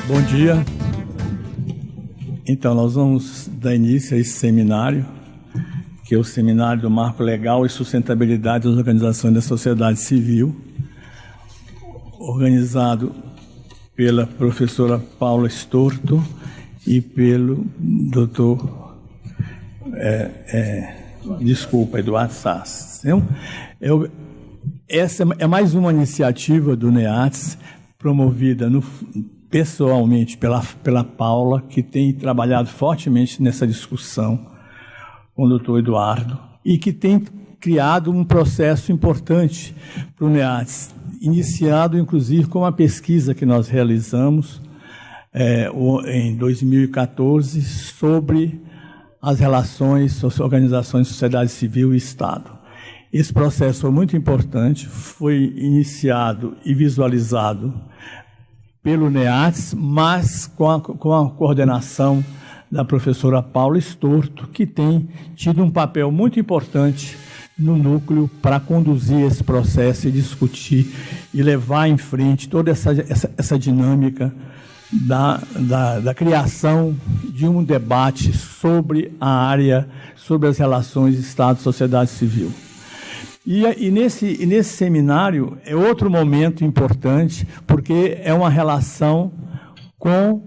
Bom dia. Então, nós vamos dar início a esse seminário, que é o Seminário do Marco Legal e Sustentabilidade das Organizações da Sociedade Civil, organizado pela professora Paula Storto e pelo doutor Eduardo Sass. Essa é mais uma iniciativa do NEATS, promovida pessoalmente pela Paula, que tem trabalhado fortemente nessa discussão com o doutor Eduardo e que tem criado um processo importante para o NEATS, iniciado inclusive com uma pesquisa que nós realizamos em 2014 sobre as relações organizações, sociedade civil e Estado. Esse processo foi muito importante, foi iniciado e visualizado pelo NEATS, mas com a coordenação da professora Paula Storto, que tem tido um papel muito importante no núcleo para conduzir esse processo e discutir e levar em frente toda essa dinâmica da criação de um debate sobre a área, sobre as relações Estado-sociedade civil. E nesse seminário é outro momento importante, porque é uma relação com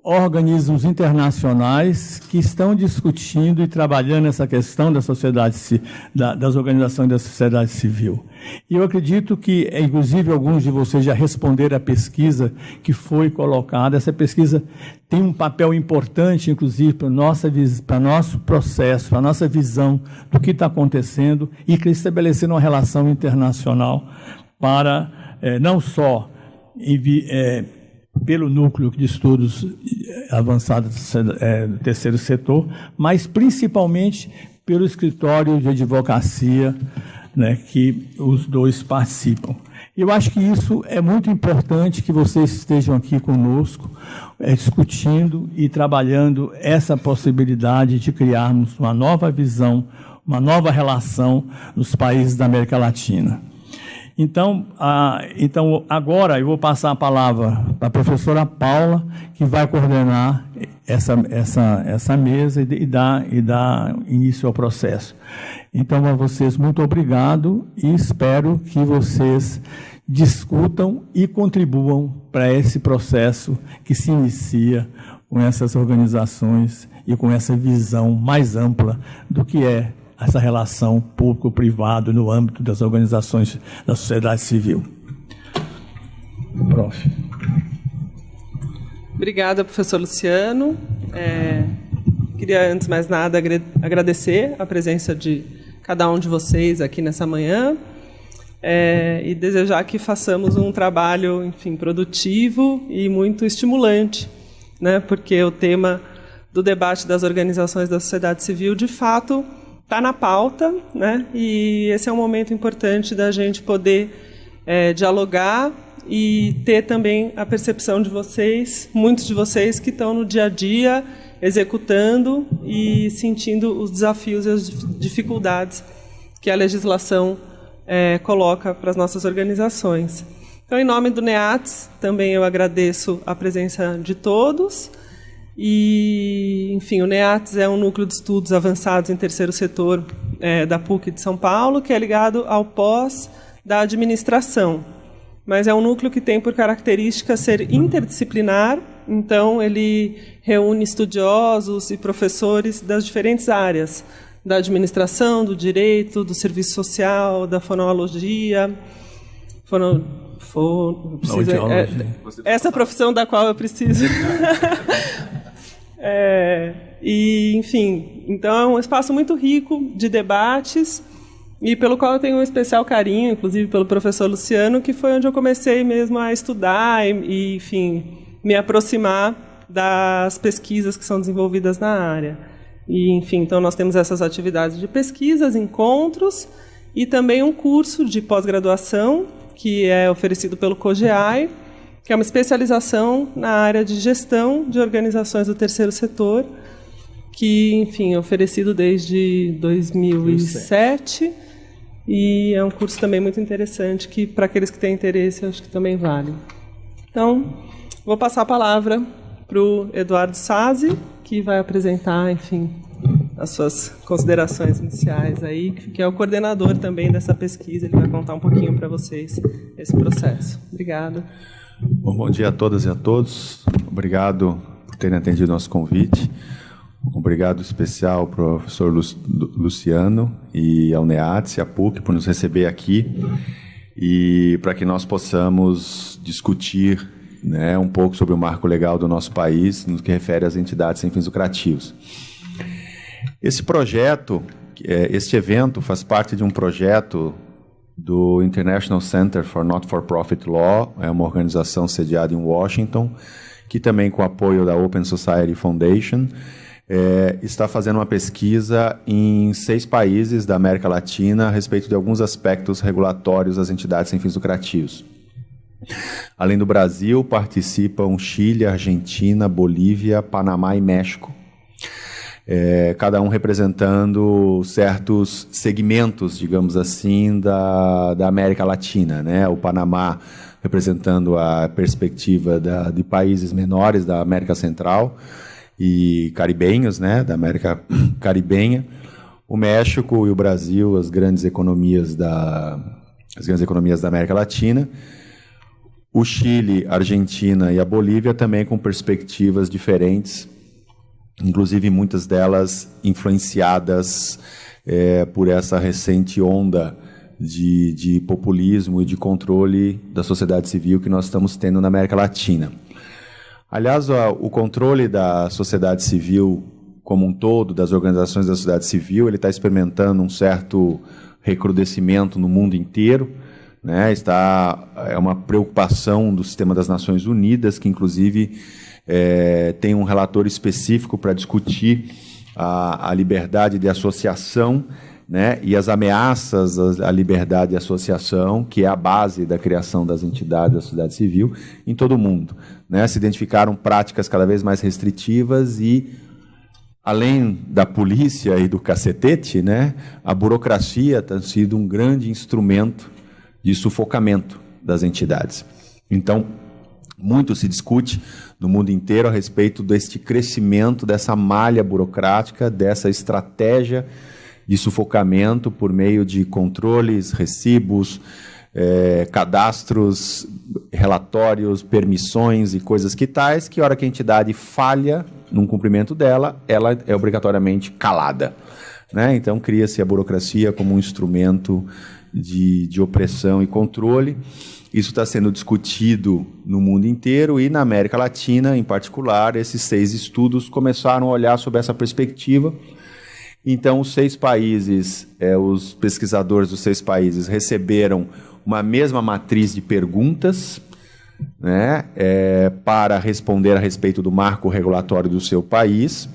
organismos internacionais que estão discutindo e trabalhando essa questão da sociedade, das organizações da sociedade civil. E eu acredito que, inclusive, alguns de vocês já responderam à pesquisa que foi colocada. Essa pesquisa tem um papel importante, inclusive, para o nosso processo, para a nossa visão do que está acontecendo e que estabelecer uma relação internacional para, não só pelo núcleo de estudos avançados do terceiro setor, mas principalmente pelo escritório de advocacia, né, que os dois participam. Eu acho que isso é muito importante, que vocês estejam aqui conosco, discutindo e trabalhando essa possibilidade de criarmos uma nova visão, uma nova relação nos países da América Latina. Então, agora eu vou passar a palavra para a professora Paula, que vai coordenar essa mesa e dar início ao processo. Então, a vocês, muito obrigado e espero que vocês discutam e contribuam para esse processo que se inicia com essas organizações e com essa visão mais ampla do que é essa relação público-privado no âmbito das organizações da sociedade civil. Prof. Obrigada, professor Luciano. Queria, antes de mais nada, agradecer a presença de cada um de vocês aqui nessa manhã e desejar que façamos um trabalho, enfim, produtivo e muito estimulante, né? Porque o tema do debate das organizações da sociedade civil, de fato, está na pauta, né? E esse é um momento importante da gente poder dialogar e ter também a percepção de vocês, muitos de vocês que estão no dia a dia executando e sentindo os desafios e as dificuldades que a legislação coloca para as nossas organizações. Então, em nome do NEATS, também eu agradeço a presença de todos. E, enfim, o NEATS é um núcleo de estudos avançados em terceiro setor da PUC de São Paulo, que é ligado ao pós da administração. Mas é um núcleo que tem por característica ser interdisciplinar, então ele reúne estudiosos e professores das diferentes áreas, da administração, do direito, do serviço social, da fonologia, essa profissão da qual eu preciso. E, enfim, então é um espaço muito rico de debates e pelo qual eu tenho um especial carinho, inclusive pelo professor Luciano, que foi onde eu comecei mesmo a estudar e enfim, me aproximar das pesquisas que são desenvolvidas na área. E, enfim, então nós temos essas atividades de pesquisas, encontros, e também um curso de pós-graduação, que é oferecido pelo COGEAI, que é uma especialização na área de gestão de organizações do terceiro setor, que, enfim, é oferecido desde 2007, e é um curso também muito interessante, que, para aqueles que têm interesse, eu acho que também vale. Então, vou passar a palavra para o Eduardo Sazzi, que vai apresentar, enfim, as suas considerações iniciais aí, que é o coordenador também dessa pesquisa. Ele vai contar um pouquinho para vocês esse processo. Obrigada. Bom dia a todas e a todos. Obrigado por terem atendido nosso convite. Obrigado especial ao professor Luciano e ao NEATS e à PUC por nos receber aqui e para que nós possamos discutir, né, um pouco sobre o marco legal do nosso país no que refere às entidades sem fins lucrativos. Esse projeto, este evento faz parte de um projeto do International Center for Not-for-Profit Law, é uma organização sediada em Washington, que também com o apoio da Open Society Foundation, está fazendo uma pesquisa em 6 países da América Latina a respeito de alguns aspectos regulatórios das entidades sem fins lucrativos. Além do Brasil, participam Chile, Argentina, Bolívia, Panamá e México. Cada um representando certos segmentos, digamos assim, da América Latina, né? O Panamá representando a perspectiva de países menores da América Central e caribenhos, né? Da América caribenha. O México e o Brasil, as grandes economias da América Latina. O Chile, a Argentina e a Bolívia também com perspectivas diferentes, inclusive muitas delas influenciadas por essa recente onda de populismo e de controle da sociedade civil que nós estamos tendo na América Latina. Aliás, o controle da sociedade civil como um todo, das organizações da sociedade civil, ele está experimentando um certo recrudescimento no mundo inteiro, né? É uma preocupação do sistema das Nações Unidas, que inclusive tem um relatório específico para discutir a liberdade de associação, né? E as ameaças à liberdade de associação, que é a base da criação das entidades da sociedade civil em todo o mundo, né? Se identificaram práticas cada vez mais restritivas e, além da polícia e do cacetete, né, a burocracia tem sido um grande instrumento de sufocamento das entidades. Então, muito se discute no mundo inteiro a respeito deste crescimento, dessa malha burocrática, dessa estratégia de sufocamento por meio de controles, recibos, cadastros, relatórios, permissões e coisas que tais, que a hora que a entidade falha no cumprimento dela, ela é obrigatoriamente calada, né? Então, cria-se a burocracia como um instrumento de opressão e controle. Isso está sendo discutido no mundo inteiro e na América Latina, em particular, esses 6 estudos começaram a olhar sobre essa perspectiva. Então, os 6 países, os pesquisadores dos 6 países receberam uma mesma matriz de perguntas, né, para responder a respeito do marco regulatório do seu país.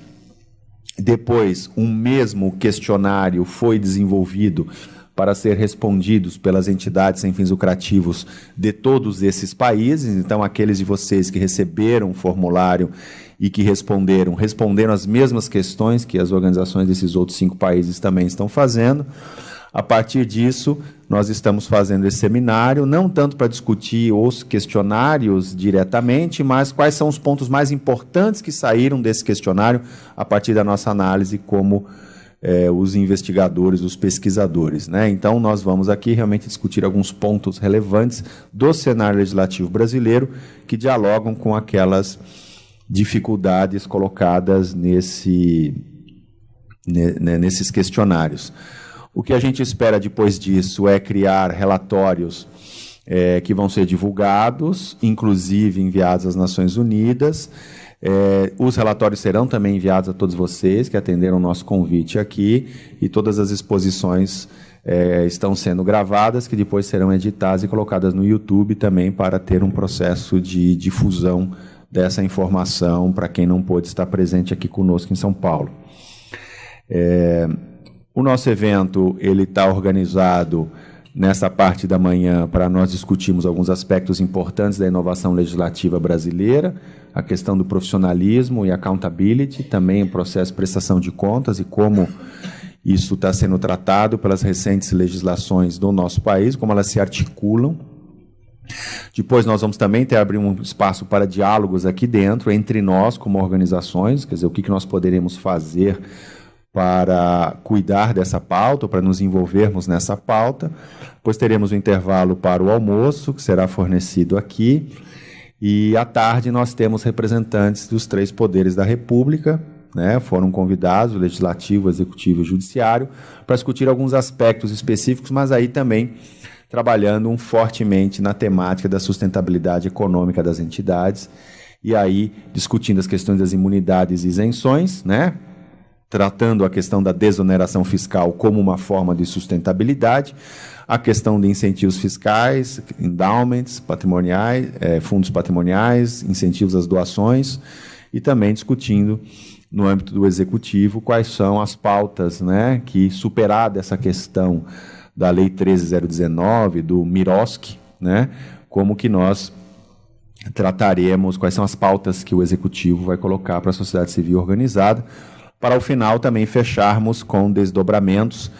Depois, um mesmo questionário foi desenvolvido para ser respondidos pelas entidades sem fins lucrativos de todos esses países. Então, aqueles de vocês que receberam o formulário e que responderam as mesmas questões que as organizações desses outros 5 países também estão fazendo. A partir disso, nós estamos fazendo esse seminário, não tanto para discutir os questionários diretamente, mas quais são os pontos mais importantes que saíram desse questionário a partir da nossa análise como os investigadores, os pesquisadores, né? Então, nós vamos aqui realmente discutir alguns pontos relevantes do cenário legislativo brasileiro que dialogam com aquelas dificuldades colocadas nesses questionários. O que a gente espera depois disso é criar relatórios que vão ser divulgados, inclusive enviados às Nações Unidas. Os relatórios serão também enviados a todos vocês que atenderam o nosso convite aqui, e todas as exposições estão sendo gravadas, que depois serão editadas e colocadas no YouTube também para ter um processo de difusão dessa informação para quem não pôde estar presente aqui conosco em São Paulo. O nosso evento ele está organizado nessa parte da manhã para nós discutirmos alguns aspectos importantes da inovação legislativa brasileira, a questão do profissionalismo e accountability, também o processo de prestação de contas e como isso está sendo tratado pelas recentes legislações do nosso país, como elas se articulam. Depois nós vamos também abrir um espaço para diálogos aqui dentro, entre nós como organizações, quer dizer, o que nós poderemos fazer para cuidar dessa pauta, para nos envolvermos nessa pauta. Depois teremos um intervalo para o almoço, que será fornecido aqui, e à tarde nós temos representantes dos 3 poderes da República, né, foram convidados, o Legislativo, o Executivo e o Judiciário, para discutir alguns aspectos específicos, mas aí também trabalhando fortemente na temática da sustentabilidade econômica das entidades, e aí discutindo as questões das imunidades e isenções, né, tratando a questão da desoneração fiscal como uma forma de sustentabilidade, a questão de incentivos fiscais, endowments patrimoniais, fundos patrimoniais, incentivos às doações, e também discutindo no âmbito do Executivo quais são as pautas, né, que, superada essa questão da Lei 13.019, do MIROSC, né, como que nós trataremos, quais são as pautas que o Executivo vai colocar para a sociedade civil organizada, para ao final também fecharmos com desdobramentos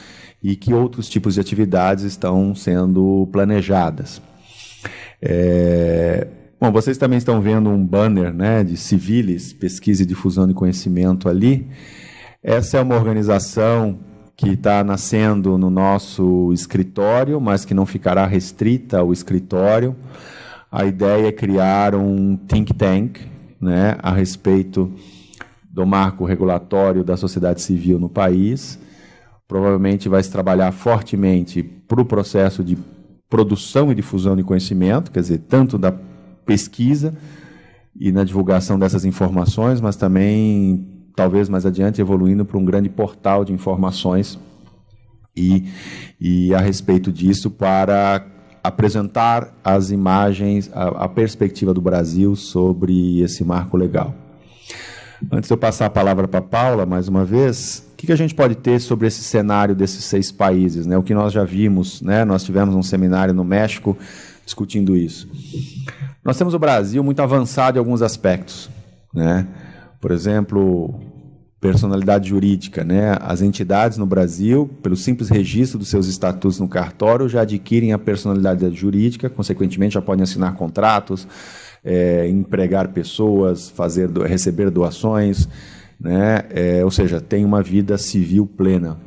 e que outros tipos de atividades estão sendo planejadas. Bom, vocês também estão vendo um banner, né, de Civilis, Pesquisa e Difusão de Conhecimento ali. Essa é uma organização que está nascendo no nosso escritório, mas que não ficará restrita ao escritório. A ideia é criar um think tank, né, a respeito do marco regulatório da sociedade civil no país. Provavelmente vai se trabalhar fortemente para o processo de produção e difusão de conhecimento, quer dizer, tanto da pesquisa e na divulgação dessas informações, mas também, talvez mais adiante, evoluindo para um grande portal de informações e a respeito disso, para apresentar as imagens, a perspectiva do Brasil sobre esse marco legal. Antes de eu passar a palavra para a Paula, mais uma vez, o que a gente pode ter sobre esse cenário desses 6 países, né? O que nós já vimos, né? Nós tivemos um seminário no México discutindo isso. Nós temos o Brasil muito avançado em alguns aspectos, né? Por exemplo, personalidade jurídica, né? As entidades no Brasil, pelo simples registro dos seus estatutos no cartório, já adquirem a personalidade jurídica, consequentemente já podem assinar contratos, empregar pessoas, receber doações, né? Ou seja, tem uma vida civil plena.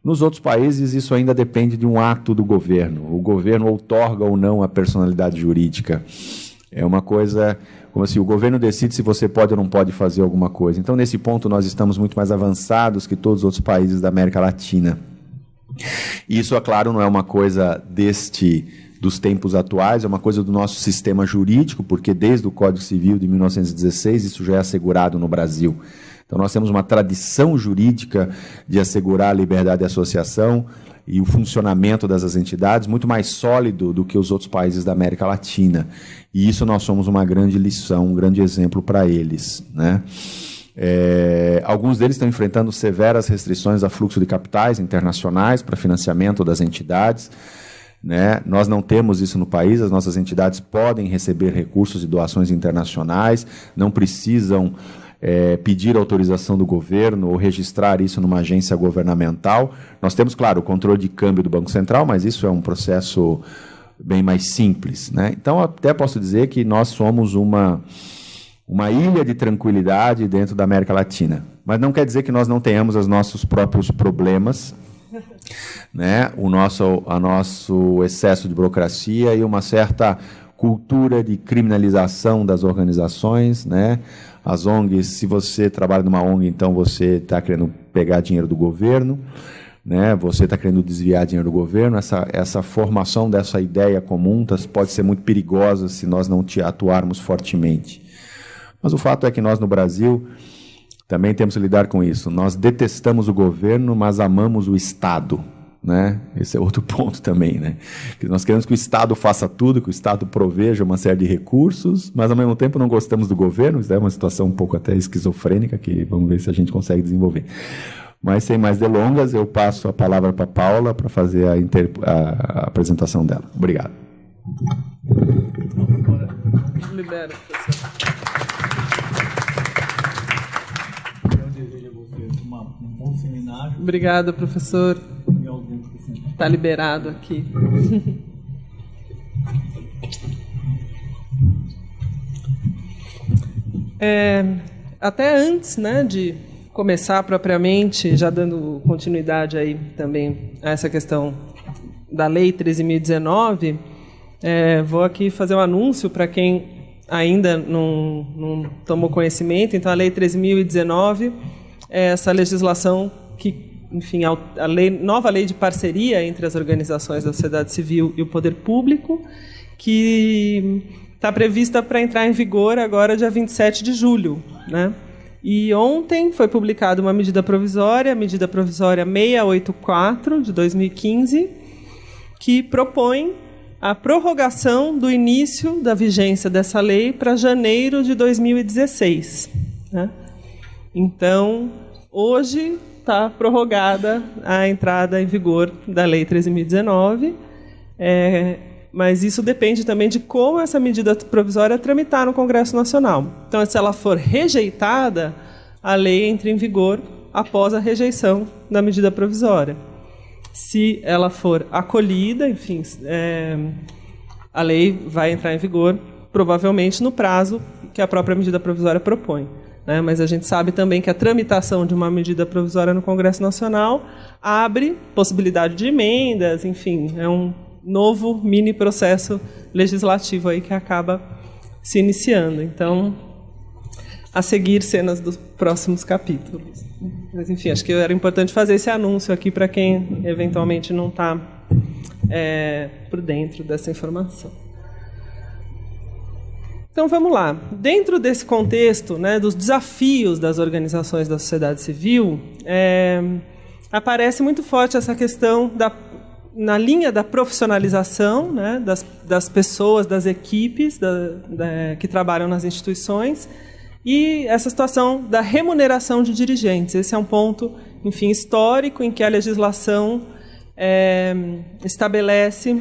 Nos outros países, isso ainda depende de um ato do governo. O governo outorga ou não a personalidade jurídica. É uma coisa como assim, o governo decide se você pode ou não pode fazer alguma coisa. Então, nesse ponto, nós estamos muito mais avançados que todos os outros países da América Latina. E isso, é claro, não é uma coisa dos tempos atuais, é uma coisa do nosso sistema jurídico, porque desde o Código Civil de 1916 isso já é assegurado no Brasil. Então nós temos uma tradição jurídica de assegurar a liberdade de associação e o funcionamento dessas entidades muito mais sólido do que os outros países da América Latina. E isso nós somos uma grande lição, um grande exemplo para eles, né? Alguns deles estão enfrentando severas restrições a fluxo de capitais internacionais para financiamento das entidades, né? Nós não temos isso no país, as nossas entidades podem receber recursos de doações internacionais, não precisam pedir autorização do governo ou registrar isso numa agência governamental. Nós temos, claro, o controle de câmbio do Banco Central, mas isso é um processo bem mais simples, né? Então, até posso dizer que nós somos uma ilha de tranquilidade dentro da América Latina. Mas não quer dizer que nós não tenhamos os nossos próprios problemas, né? O nosso excesso de burocracia e uma certa cultura de criminalização das organizações, né? As ONGs, se você trabalha numa ONG, então você está querendo pegar dinheiro do governo, né? Você está querendo desviar dinheiro do governo. Essa formação dessa ideia comum pode ser muito perigosa se nós não atuarmos fortemente. Mas o fato é que nós, no Brasil, também temos que lidar com isso. Nós detestamos o governo, mas amamos o Estado, né? Esse é outro ponto também, né? Nós queremos que o Estado faça tudo, que o Estado proveja uma série de recursos, mas ao mesmo tempo não gostamos do governo. Isso é uma situação um pouco até esquizofrênica, que vamos ver se a gente consegue desenvolver. Mas sem mais delongas, eu passo a palavra para a Paula para fazer a apresentação dela. Obrigado. Libera, professor. Eu desejo a vocês um bom seminário. Obrigada, professor. Está liberado aqui. Até antes, né, de começar propriamente, já dando continuidade aí também a essa questão da Lei 13.019, vou aqui fazer um anúncio para quem ainda não tomou conhecimento. Então, a Lei 13.019 é essa legislação que, enfim, nova lei de parceria entre as organizações da sociedade civil e o poder público, que está prevista para entrar em vigor agora, dia 27 de julho, né? E ontem foi publicada uma medida provisória, a medida provisória 684, de 2015, que propõe a prorrogação do início da vigência dessa lei para janeiro de 2016. Né? Então, hoje está prorrogada a entrada em vigor da Lei 13.019, mas isso depende também de como essa medida provisória tramitar no Congresso Nacional. Então, se ela for rejeitada, a lei entra em vigor após a rejeição da medida provisória. Se ela for acolhida, enfim, a lei vai entrar em vigor provavelmente no prazo que a própria medida provisória propõe. Né? Mas a gente sabe também que a tramitação de uma medida provisória no Congresso Nacional abre possibilidade de emendas, enfim, é um novo mini processo legislativo aí que acaba se iniciando. Então, a seguir cenas dos próximos capítulos. Mas, enfim, acho que era importante fazer esse anúncio aqui para quem eventualmente não está por dentro dessa informação. Então, vamos lá. Dentro desse contexto, né, dos desafios das organizações da sociedade civil, aparece muito forte essa questão na linha da profissionalização, né, das pessoas, das equipes que trabalham nas instituições, e essa situação da remuneração de dirigentes. Esse é um ponto, enfim, histórico, em que a legislação estabelece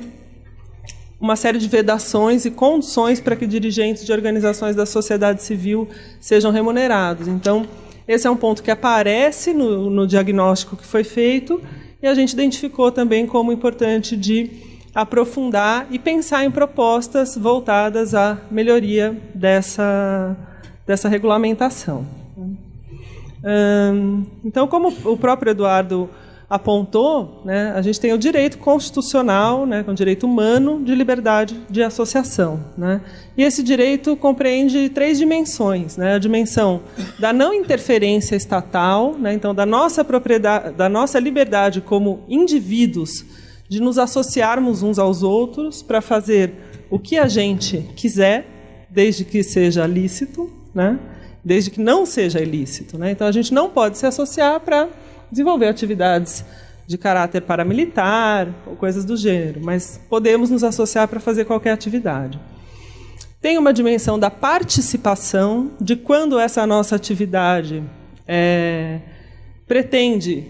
uma série de vedações e condições para que dirigentes de organizações da sociedade civil sejam remunerados. Então, esse é um ponto que aparece no diagnóstico que foi feito, e a gente identificou também como importante de aprofundar e pensar em propostas voltadas à melhoria dessa regulamentação. Então, como o próprio Eduardo apontou, né, a gente tem o direito constitucional, né, o direito humano de liberdade de associação. Né? E esse direito compreende 3 dimensões. Né? A dimensão da não interferência estatal, né, então da nossa propriedade, da nossa liberdade como indivíduos de nos associarmos uns aos outros para fazer o que a gente quiser, desde que seja lícito, né? Desde que não seja ilícito. Né? Então, a gente não pode se associar para desenvolver atividades de caráter paramilitar ou coisas do gênero, mas podemos nos associar para fazer qualquer atividade. Tem uma dimensão da participação, de quando essa nossa atividade pretende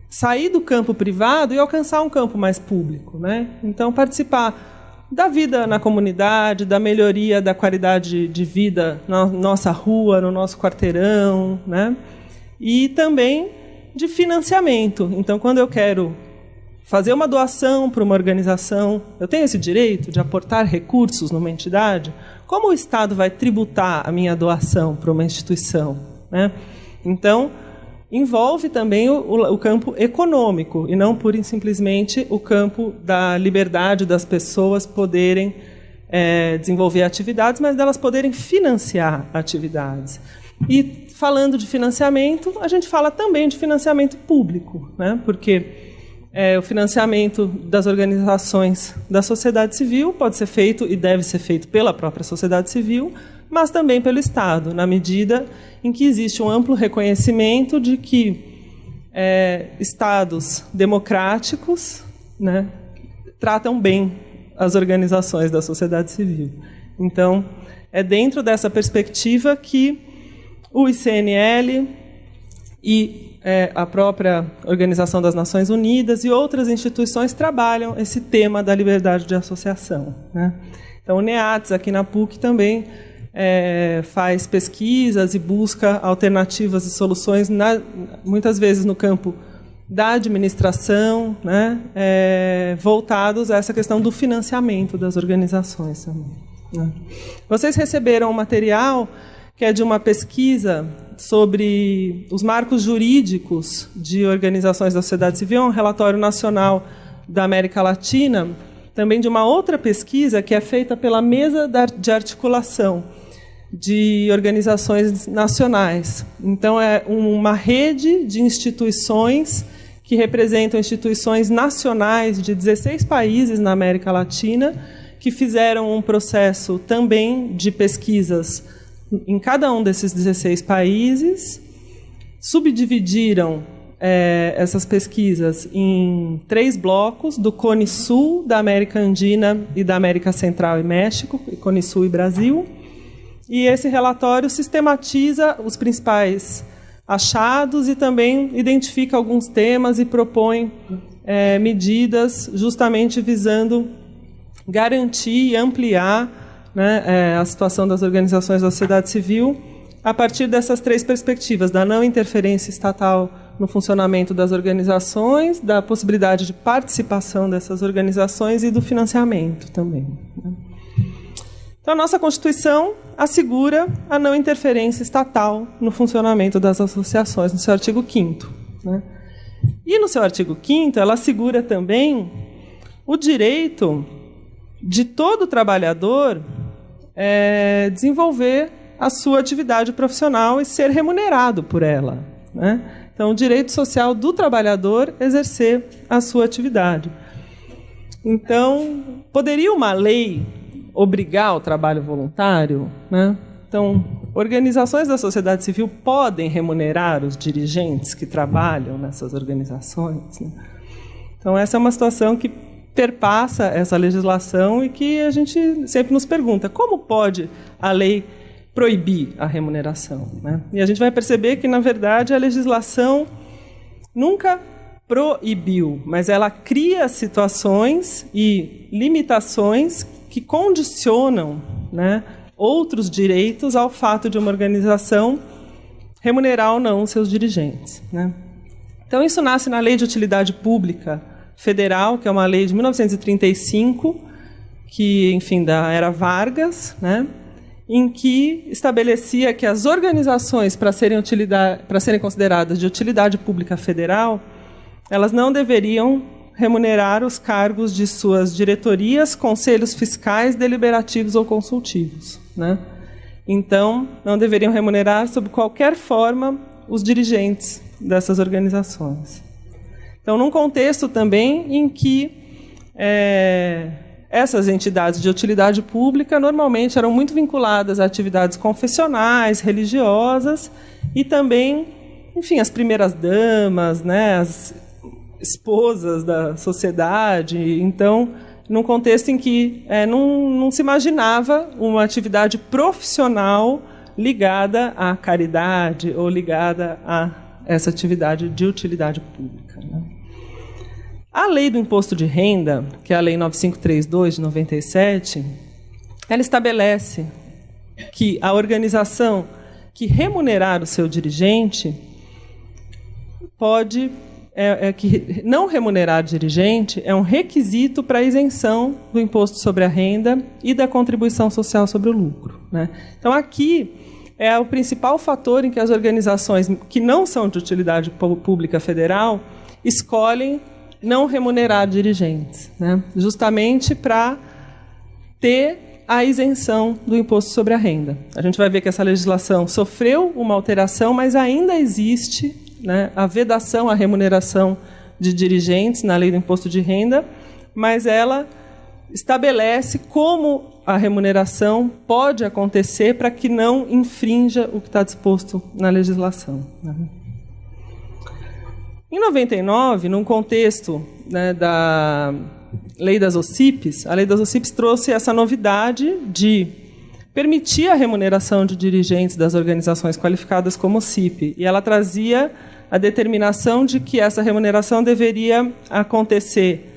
sair do campo privado e alcançar um campo mais público. Né? Então, participar da vida na comunidade, da melhoria da qualidade de vida na nossa rua, no nosso quarteirão, né? E também de financiamento. Então, quando eu quero fazer uma doação para uma organização, eu tenho esse direito de aportar recursos numa entidade? Como o Estado vai tributar a minha doação para uma instituição? Né? Então, envolve também o campo econômico, e não pura e simplesmente o campo da liberdade das pessoas poderem desenvolver atividades, mas delas poderem financiar atividades. E, falando de financiamento, a gente fala também de financiamento público, né? Porque o financiamento das organizações da sociedade civil pode ser feito e deve ser feito pela própria sociedade civil, mas também pelo Estado, na medida em que existe um amplo reconhecimento de que estados democráticos, né, tratam bem as organizações da sociedade civil. Então, é dentro dessa perspectiva que o ICNL e a própria Organização das Nações Unidas e outras instituições trabalham esse tema da liberdade de associação, né? Então, o NEATS, aqui na PUC, também faz pesquisas e busca alternativas e soluções, muitas vezes no campo da administração, né, voltados a essa questão do financiamento das organizações também, né? Vocês receberam um material que é de uma pesquisa sobre os marcos jurídicos de organizações da sociedade civil, um relatório nacional da América Latina, também de uma outra pesquisa que é feita pela Mesa de Articulação de Organizações Nacionais. Então, é uma rede de instituições que representam instituições nacionais de 16 países na América Latina, que fizeram um processo também de pesquisas em cada um desses 16 países, subdividiram essas pesquisas em 3 blocos, do Cone Sul, da América Andina e da América Central e México, Cone Sul e Brasil. E esse relatório sistematiza os principais achados e também identifica alguns temas e propõe medidas justamente visando garantir e ampliar, né, a situação das organizações da sociedade civil a partir dessas 3 perspectivas, da não interferência estatal no funcionamento das organizações, da possibilidade de participação dessas organizações e do financiamento também, né? Então, a nossa Constituição assegura a não interferência estatal no funcionamento das associações, no seu artigo 5º, né? E no seu artigo 5º, ela assegura também o direito de todo trabalhador desenvolver a sua atividade profissional e ser remunerado por ela, né? Então, o direito social do trabalhador exercer a sua atividade. Então, poderia uma lei obrigar o trabalho voluntário, né? Então, organizações da sociedade civil podem remunerar os dirigentes que trabalham nessas organizações, né? Então, essa é uma situação que perpassa essa legislação e que a gente sempre nos pergunta, como pode a lei proibir a remuneração, né? E a gente vai perceber que, na verdade, a legislação nunca proibiu, mas ela cria situações e limitações que condicionam, né, outros direitos ao fato de uma organização remunerar ou não seus dirigentes, né? Então, isso nasce na Lei de Utilidade Pública Federal, que é uma lei de 1935, que, enfim, da era Vargas, né, em que estabelecia que as organizações, para serem consideradas de utilidade pública federal, elas não deveriam remunerar os cargos de suas diretorias, conselhos fiscais, deliberativos ou consultivos, né? Então, não deveriam remunerar, sob qualquer forma, os dirigentes dessas organizações. Então, num contexto também em que essas entidades de utilidade pública normalmente eram muito vinculadas a atividades confessionais, religiosas e também, enfim, as primeiras damas, né, as esposas da sociedade. Então, num contexto em que não se imaginava uma atividade profissional ligada à caridade ou ligada a essa atividade de utilidade pública, né? A Lei do Imposto de Renda, que é a Lei 9532 de 97, ela estabelece que a organização que remunerar o seu dirigente pode... que não remunerar dirigente é um requisito para a isenção do imposto sobre a renda e da contribuição social sobre o lucro, né? Então, aqui é o principal fator em que as organizações que não são de utilidade pública federal escolhem não remunerar dirigentes, né? Justamente para ter a isenção do imposto sobre a renda. A gente vai ver que essa legislação sofreu uma alteração, mas ainda existe, né, a vedação à remuneração de dirigentes na Lei do Imposto de Renda, mas ela estabelece como a remuneração pode acontecer para que não infrinja o que está disposto na legislação, né? Em 99, num contexto, né, da Lei das OCIPs, a Lei das OCIPs trouxe essa novidade de permitir a remuneração de dirigentes das organizações qualificadas como OCIP, e ela trazia a determinação de que essa remuneração deveria acontecer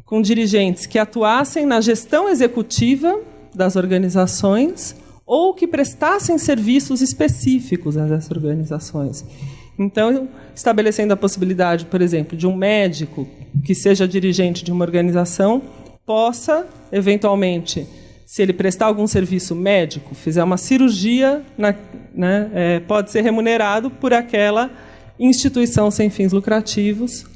com dirigentes que atuassem na gestão executiva das organizações ou que prestassem serviços específicos a essas organizações. Então, estabelecendo a possibilidade, por exemplo, de um médico que seja dirigente de uma organização possa, eventualmente, se ele prestar algum serviço médico, fizer uma cirurgia, pode ser remunerado por aquela instituição sem fins lucrativos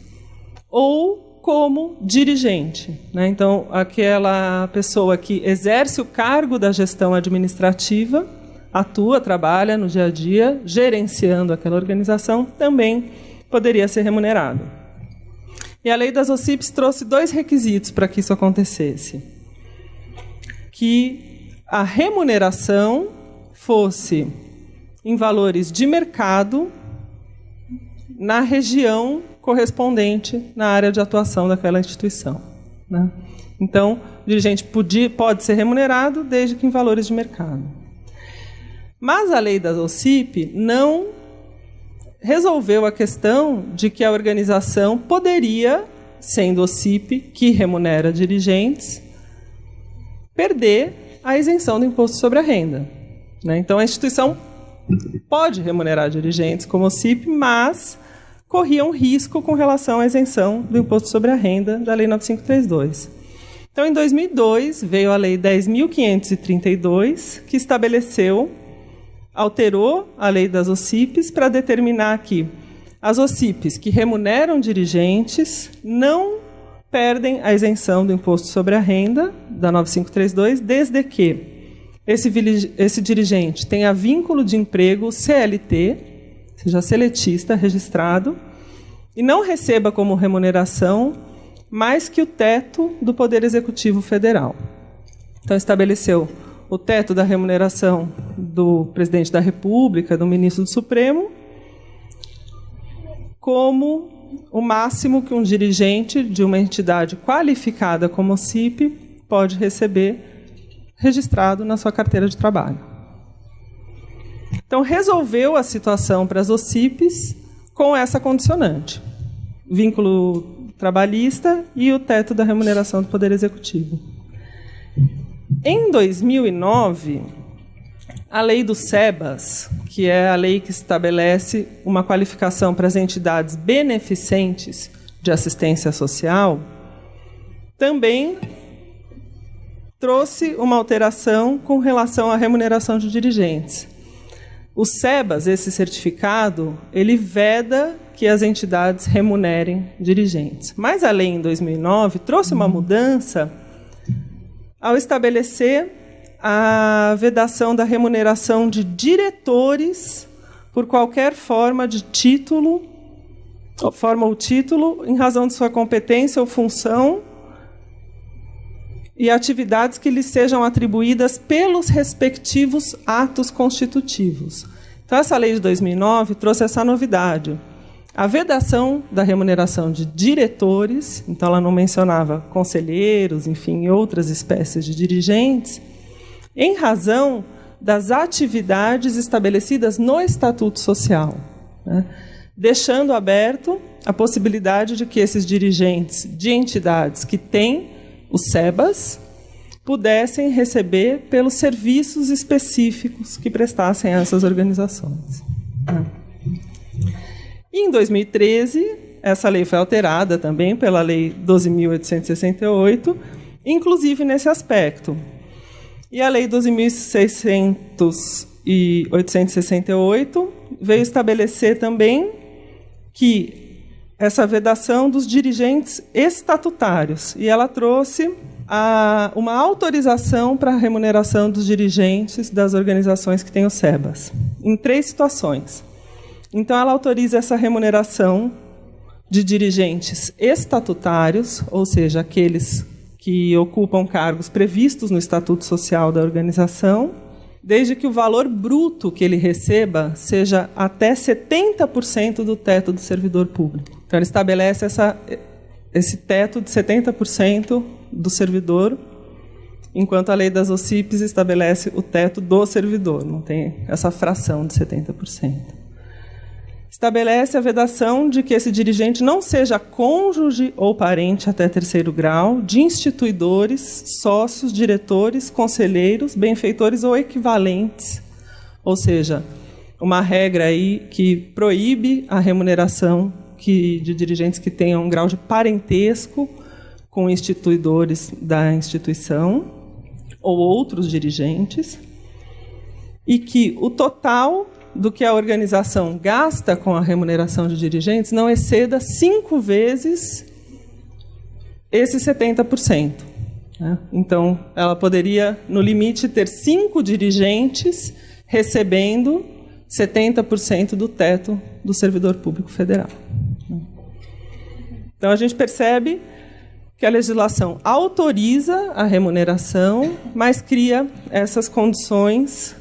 ou como dirigente. Então, aquela pessoa que exerce o cargo da gestão administrativa, atua, trabalha no dia a dia, gerenciando aquela organização, também poderia ser remunerado. E a Lei das OCIPs trouxe 2 requisitos para que isso acontecesse. Que a remuneração fosse em valores de mercado na região correspondente na área de atuação daquela instituição. Então, o dirigente pode ser remunerado desde que em valores de mercado. Mas a Lei das OCIP não resolveu a questão de que a organização poderia, sendo OCIP, que remunera dirigentes, perder a isenção do imposto sobre a renda. Então, a instituição pode remunerar dirigentes como OCIP, mas corria um risco com relação à isenção do imposto sobre a renda da Lei 9532. Então, em 2002, veio a Lei 10.532, que alterou a Lei das OCIPs para determinar que as OCIPs que remuneram dirigentes não perdem a isenção do imposto sobre a renda da 9532, desde que esse dirigente tenha vínculo de emprego CLT, seja seletista, registrado, e não receba como remuneração mais que o teto do Poder Executivo Federal. Então, estabeleceu o teto da remuneração do presidente da República, do ministro do Supremo, como o máximo que um dirigente de uma entidade qualificada como OCIP pode receber registrado na sua carteira de trabalho. Então, resolveu a situação para as OCIPs com essa condicionante: vínculo trabalhista e o teto da remuneração do Poder Executivo. Em 2009, a lei do SEBAS, que é a lei que estabelece uma qualificação para as entidades beneficentes de assistência social, também trouxe uma alteração com relação à remuneração de dirigentes. O SEBAS, esse certificado, ele veda que as entidades remunerem dirigentes. Mas a lei, em 2009, trouxe uma mudança ao estabelecer a vedação da remuneração de diretores por qualquer forma de título, em razão de sua competência ou função e atividades que lhes sejam atribuídas pelos respectivos atos constitutivos. Então, essa lei de 2009 trouxe essa novidade: a vedação da remuneração de diretores, então ela não mencionava conselheiros, enfim, outras espécies de dirigentes, em razão das atividades estabelecidas no Estatuto Social, deixando aberto a possibilidade de que esses dirigentes de entidades que têm o SEBAS pudessem receber pelos serviços específicos que prestassem a essas organizações. E, em 2013, essa lei foi alterada também pela Lei 12.868, inclusive nesse aspecto. E a Lei 12.868 veio estabelecer também que essa vedação dos dirigentes estatutários, e ela trouxe uma autorização para a remuneração dos dirigentes das organizações que têm o SEBAS, em 3 situações. Então, ela autoriza essa remuneração de dirigentes estatutários, ou seja, aqueles que ocupam cargos previstos no Estatuto Social da organização, desde que o valor bruto que ele receba seja até 70% do teto do servidor público. Então, ele estabelece esse teto de 70% do servidor, enquanto a lei das OCIPs estabelece o teto do servidor, não tem essa fração de 70%. Estabelece a vedação de que esse dirigente não seja cônjuge ou parente até terceiro grau de instituidores, sócios, diretores, conselheiros, benfeitores ou equivalentes. Ou seja, uma regra aí que proíbe a remuneração de dirigentes que tenham um grau de parentesco com instituidores da instituição ou outros dirigentes, e que o total do que a organização gasta com a remuneração de dirigentes não exceda 5 vezes esse 70%. Né? Então, ela poderia, no limite, ter 5 dirigentes recebendo 70% do teto do servidor público federal. Então, a gente percebe que a legislação autoriza a remuneração, mas cria essas condições,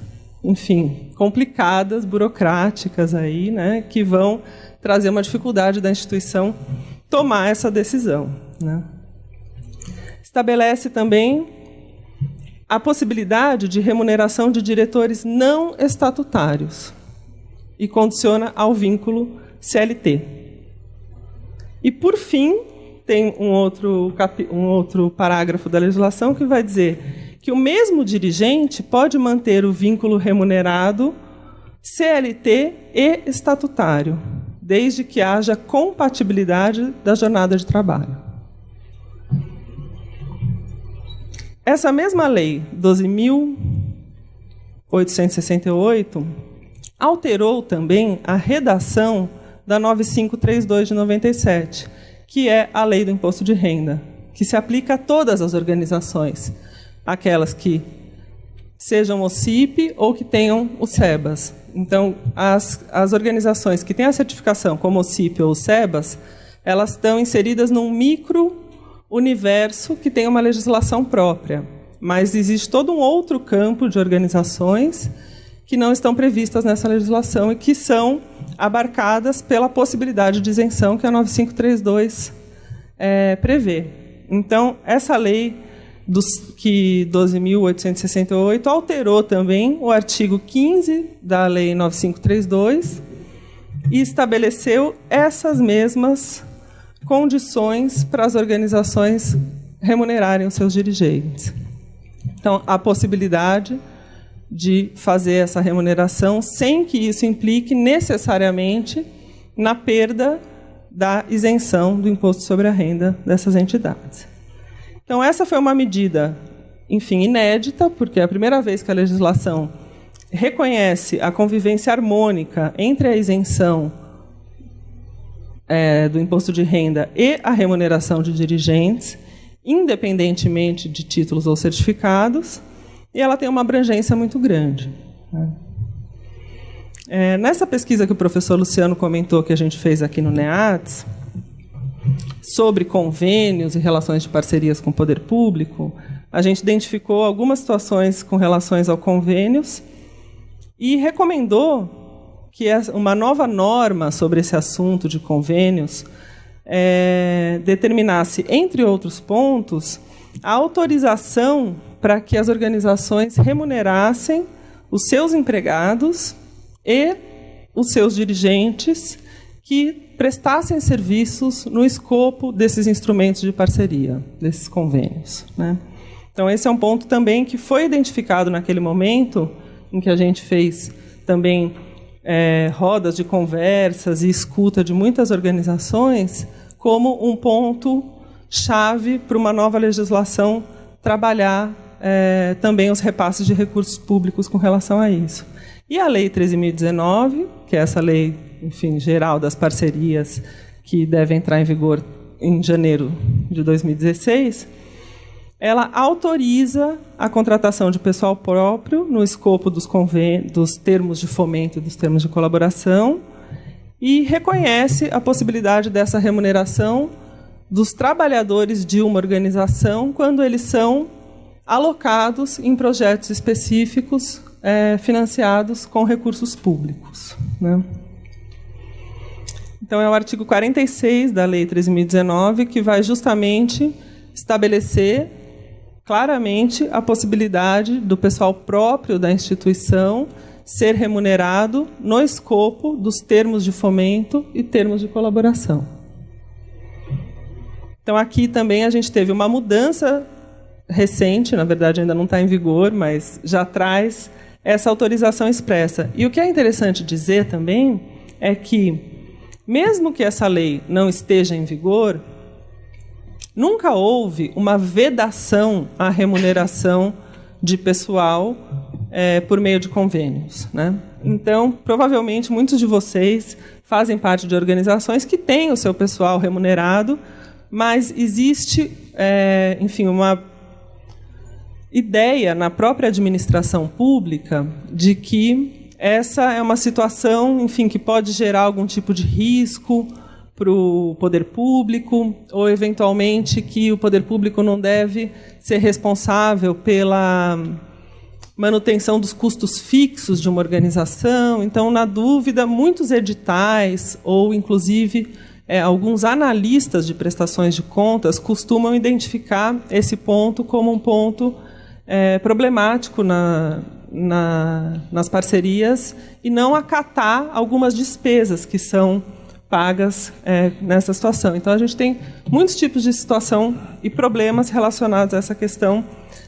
enfim, complicadas, burocráticas aí, né, que vão trazer uma dificuldade da instituição tomar essa decisão, né. Estabelece também a possibilidade de remuneração de diretores não estatutários e condiciona ao vínculo CLT. E, por fim, tem um outro parágrafo da legislação que vai dizer que o mesmo dirigente pode manter o vínculo remunerado CLT e estatutário, desde que haja compatibilidade da jornada de trabalho. Essa mesma lei, 12.868, alterou também a redação da 9532 de 97, que é a lei do imposto de renda, que se aplica a todas as organizações, aquelas que sejam OCIP ou que tenham o SEBAS. Então, as organizações que têm a certificação como OCIP ou SEBAS, elas estão inseridas num micro-universo que tem uma legislação própria. Mas existe todo um outro campo de organizações que não estão previstas nessa legislação e que são abarcadas pela possibilidade de isenção que a 9532 prevê. Então, essa lei que 12.868 alterou também o artigo 15 da Lei 9532 e estabeleceu essas mesmas condições para as organizações remunerarem os seus dirigentes. Então, a possibilidade de fazer essa remuneração sem que isso implique necessariamente na perda da isenção do imposto sobre a renda dessas entidades. Então, essa foi uma medida, enfim, inédita, porque é a primeira vez que a legislação reconhece a convivência harmônica entre a isenção do imposto de renda e a remuneração de dirigentes, independentemente de títulos ou certificados, e ela tem uma abrangência muito grande. Nessa pesquisa que o professor Luciano comentou, que a gente fez aqui no NEATS, sobre convênios e relações de parcerias com o poder público, a gente identificou algumas situações com relações aos convênios e recomendou que uma nova norma sobre esse assunto de convênios determinasse, entre outros pontos, a autorização para que as organizações remunerassem os seus empregados e os seus dirigentes que prestassem serviços no escopo desses instrumentos de parceria, desses convênios, né? Então, esse é um ponto também que foi identificado naquele momento em que a gente fez também rodas de conversas e escuta de muitas organizações como um ponto-chave para uma nova legislação trabalhar também os repasses de recursos públicos com relação a isso. E a Lei 13.019, que é essa lei, enfim, geral das parcerias, que deve entrar em vigor em janeiro de 2016, ela autoriza a contratação de pessoal próprio no escopo dos termos de fomento e dos termos de colaboração e reconhece a possibilidade dessa remuneração dos trabalhadores de uma organização quando eles são alocados em projetos específicos financiados com recursos públicos, né? Então, é o artigo 46 da Lei 13.019 que vai justamente estabelecer claramente a possibilidade do pessoal próprio da instituição ser remunerado no escopo dos termos de fomento e termos de colaboração. Então, aqui também a gente teve uma mudança recente, na verdade ainda não está em vigor, mas já traz essa autorização expressa. E o que é interessante dizer também é que, mesmo que essa lei não esteja em vigor, nunca houve uma vedação à remuneração de pessoal por meio de convênios, né? Então, provavelmente, muitos de vocês fazem parte de organizações que têm o seu pessoal remunerado, mas existe, enfim, uma ideia na própria administração pública de que essa é uma situação, enfim, que pode gerar algum tipo de risco para o poder público, ou, eventualmente, que o poder público não deve ser responsável pela manutenção dos custos fixos de uma organização. Então, na dúvida, muitos editais, ou, inclusive, alguns analistas de prestações de contas costumam identificar esse ponto como um ponto problemático nas parcerias e não acatar algumas despesas que são pagas nessa situação. Então, a gente tem muitos tipos de situação e problemas relacionados a essa questão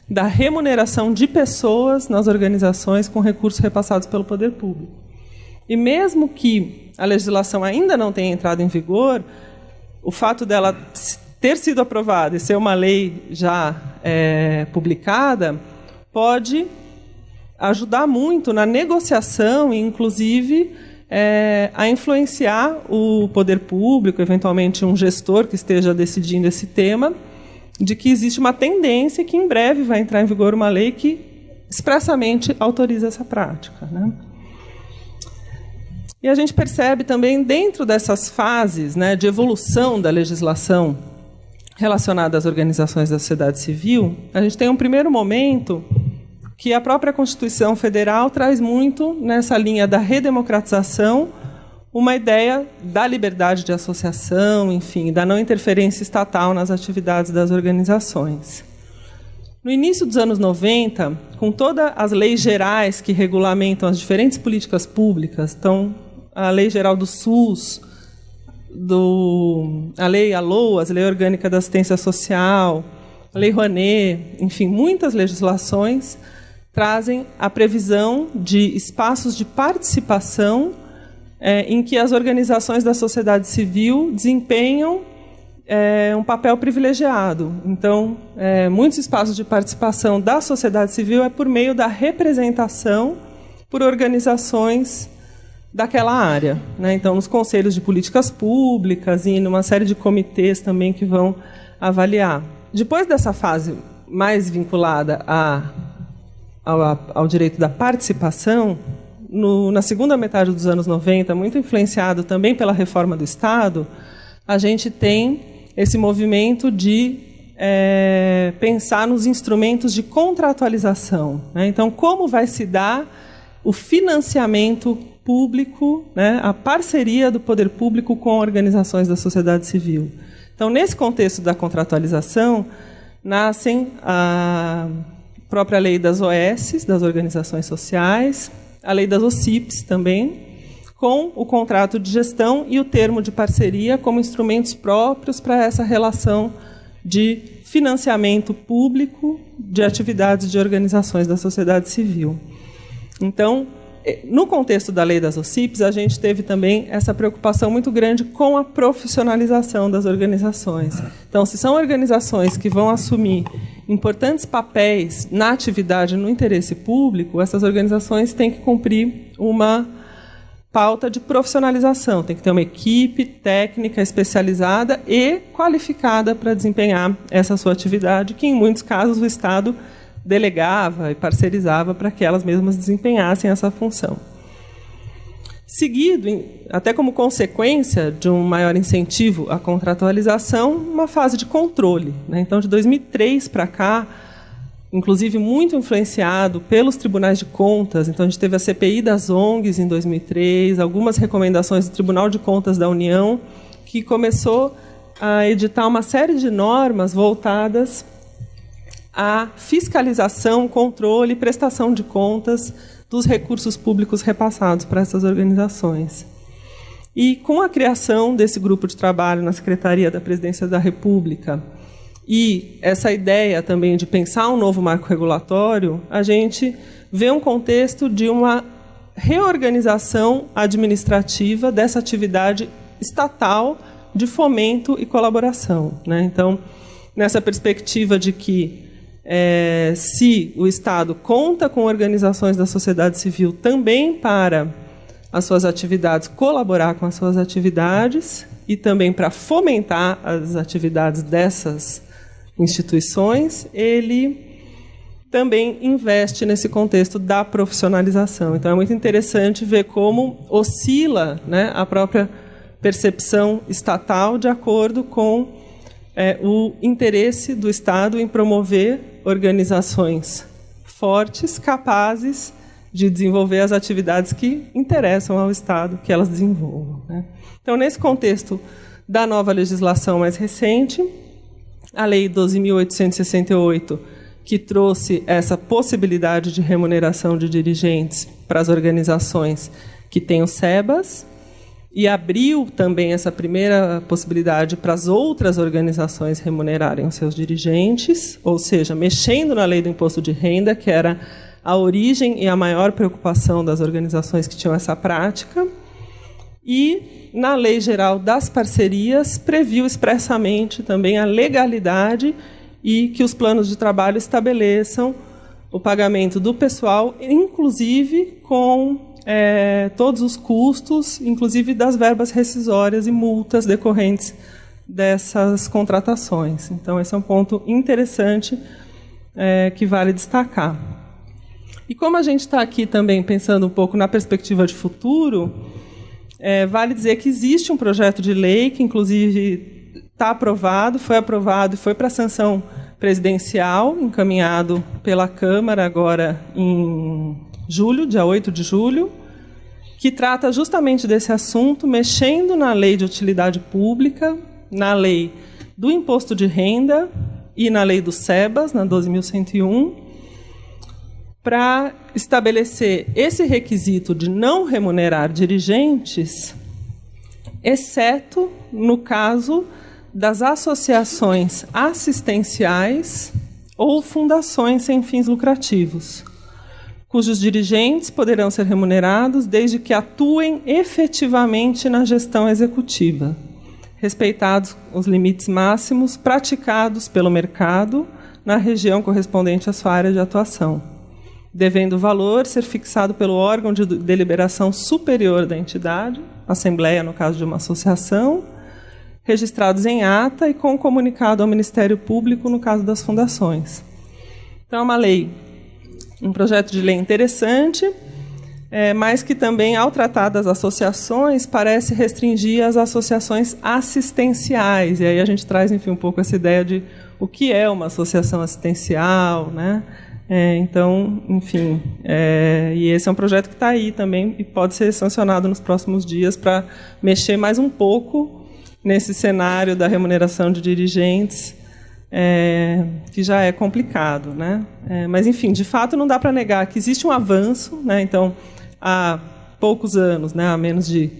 da remuneração de pessoas nas organizações com recursos repassados pelo poder público. E mesmo que a legislação ainda não tenha entrado em vigor, o fato dela ter sido aprovada e ser uma lei já publicada pode ajudar muito na negociação e, inclusive, a influenciar o poder público, eventualmente um gestor que esteja decidindo esse tema, de que existe uma tendência que em breve vai entrar em vigor uma lei que expressamente autoriza essa prática, né? E a gente percebe também, dentro dessas fases, né, de evolução da legislação relacionada às organizações da sociedade civil, a gente tem um primeiro momento que a própria Constituição Federal traz muito nessa linha da redemocratização, uma ideia da liberdade de associação, enfim, da não interferência estatal nas atividades das organizações. No início dos anos 90, com todas as leis gerais que regulamentam as diferentes políticas públicas, então, a Lei Geral do SUS, a Lei ALOAS, a Lei Orgânica da Assistência Social, a Lei Rouanet, enfim, muitas legislações trazem a previsão de espaços de participação em que as organizações da sociedade civil desempenham um papel privilegiado. Então, muitos espaços de participação da sociedade civil por meio da representação por organizações daquela área, né? Então, nos conselhos de políticas públicas e numa série de comitês também que vão avaliar. Depois dessa fase mais vinculada ao direito da participação, na segunda metade dos anos 90, muito influenciado também pela reforma do Estado, a gente tem esse movimento de pensar nos instrumentos de contratualização, né? Então, como vai se dar o financiamento público, né, a parceria do poder público com organizações da sociedade civil. Então, nesse contexto da contratualização, nascem a própria lei das OS, das organizações sociais, a lei das OCIPs também, com o contrato de gestão e o termo de parceria como instrumentos próprios para essa relação de financiamento público de atividades de organizações da sociedade civil. Então, no contexto da lei das OCIPs, a gente teve também essa preocupação muito grande com a profissionalização das organizações. Então, se são organizações que vão assumir importantes papéis na atividade no interesse público, essas organizações têm que cumprir uma pauta de profissionalização. Tem que ter uma equipe técnica especializada e qualificada para desempenhar essa sua atividade, que, em muitos casos, o Estado delegava e parcerizava para que elas mesmas desempenhassem essa função. Seguido, até como consequência de um maior incentivo à contratualização, uma fase de controle, né? Então, de 2003 para cá, inclusive muito influenciado pelos tribunais de contas. Então, a gente teve a CPI das ONGs em 2003, algumas recomendações do Tribunal de Contas da União, que começou a editar uma série de normas voltadas à fiscalização, controle e prestação de contas dos recursos públicos repassados para essas organizações. E com a criação desse grupo de trabalho na Secretaria da Presidência da República e essa ideia também de pensar um novo marco regulatório, a gente vê um contexto de uma reorganização administrativa dessa atividade estatal de fomento e colaboração, né? Então, nessa perspectiva de que se o Estado conta com organizações da sociedade civil também para as suas atividades, colaborar com as suas atividades e também para fomentar as atividades dessas instituições, ele também investe nesse contexto da profissionalização. Então, é muito interessante ver como oscila, né, a própria percepção estatal de acordo com o interesse do Estado em promover organizações fortes, capazes de desenvolver as atividades que interessam ao Estado que elas desenvolvam, né? Então, nesse contexto da nova legislação mais recente, a Lei 12.868, que trouxe essa possibilidade de remuneração de dirigentes para as organizações que têm os SEBAs, e abriu também essa primeira possibilidade para as outras organizações remunerarem os seus dirigentes, ou seja, mexendo na lei do imposto de renda, que era a origem e a maior preocupação das organizações que tinham essa prática. E, na Lei Geral das Parcerias, previu expressamente também a legalidade e que os planos de trabalho estabeleçam o pagamento do pessoal, inclusive com todos os custos, inclusive das verbas rescisórias e multas decorrentes dessas contratações. Então, esse é um ponto interessante que vale destacar. E como a gente está aqui também pensando um pouco na perspectiva de futuro, vale dizer que existe um projeto de lei que, inclusive, está aprovado, e foi para a sanção presidencial, encaminhado pela Câmara agora em julho, dia 8 de julho, que trata justamente desse assunto, mexendo na Lei de Utilidade Pública, na Lei do Imposto de Renda e na Lei dos SEBAS, na 12.101, para estabelecer esse requisito de não remunerar dirigentes, exceto no caso das associações assistenciais ou fundações sem fins lucrativos, cujos dirigentes poderão ser remunerados desde que atuem efetivamente na gestão executiva, respeitados os limites máximos praticados pelo mercado na região correspondente à sua área de atuação, devendo o valor ser fixado pelo órgão de deliberação superior da entidade, assembleia no caso de uma associação, registrados em ata e com comunicado ao Ministério Público no caso das fundações. Então, é uma lei, um projeto de lei interessante, mas que também, ao tratar das associações, parece restringir as associações assistenciais. E aí a gente traz, enfim, um pouco essa ideia de o que é uma associação assistencial, né? Então, enfim, e esse é um projeto que está aí também e pode ser sancionado nos próximos dias para mexer mais um pouco nesse cenário da remuneração de dirigentes, que já é complicado, né? Mas, enfim, de fato, não dá para negar que existe um avanço, né? Então, há poucos anos, né, há menos de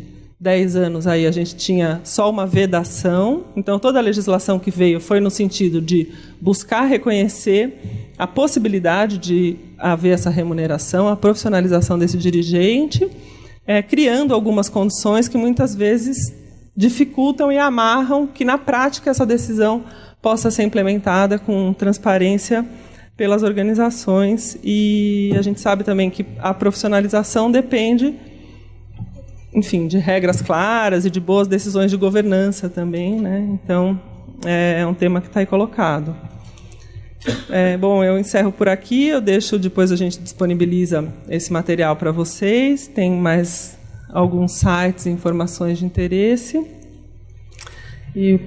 10 anos, aí a gente tinha só uma vedação. Então, toda a legislação que veio foi no sentido de buscar reconhecer a possibilidade de haver essa remuneração, a profissionalização desse dirigente, criando algumas condições que muitas vezes dificultam e amarram que, na prática, essa decisão possa ser implementada com transparência pelas organizações. E a gente sabe também que a profissionalização depende, enfim, de regras claras e de boas decisões de governança também, né? Então, é um tema que está aí colocado. Bom, eu encerro por aqui, eu deixo, depois a gente disponibiliza esse material para vocês, tem mais alguns sites e informações de interesse. E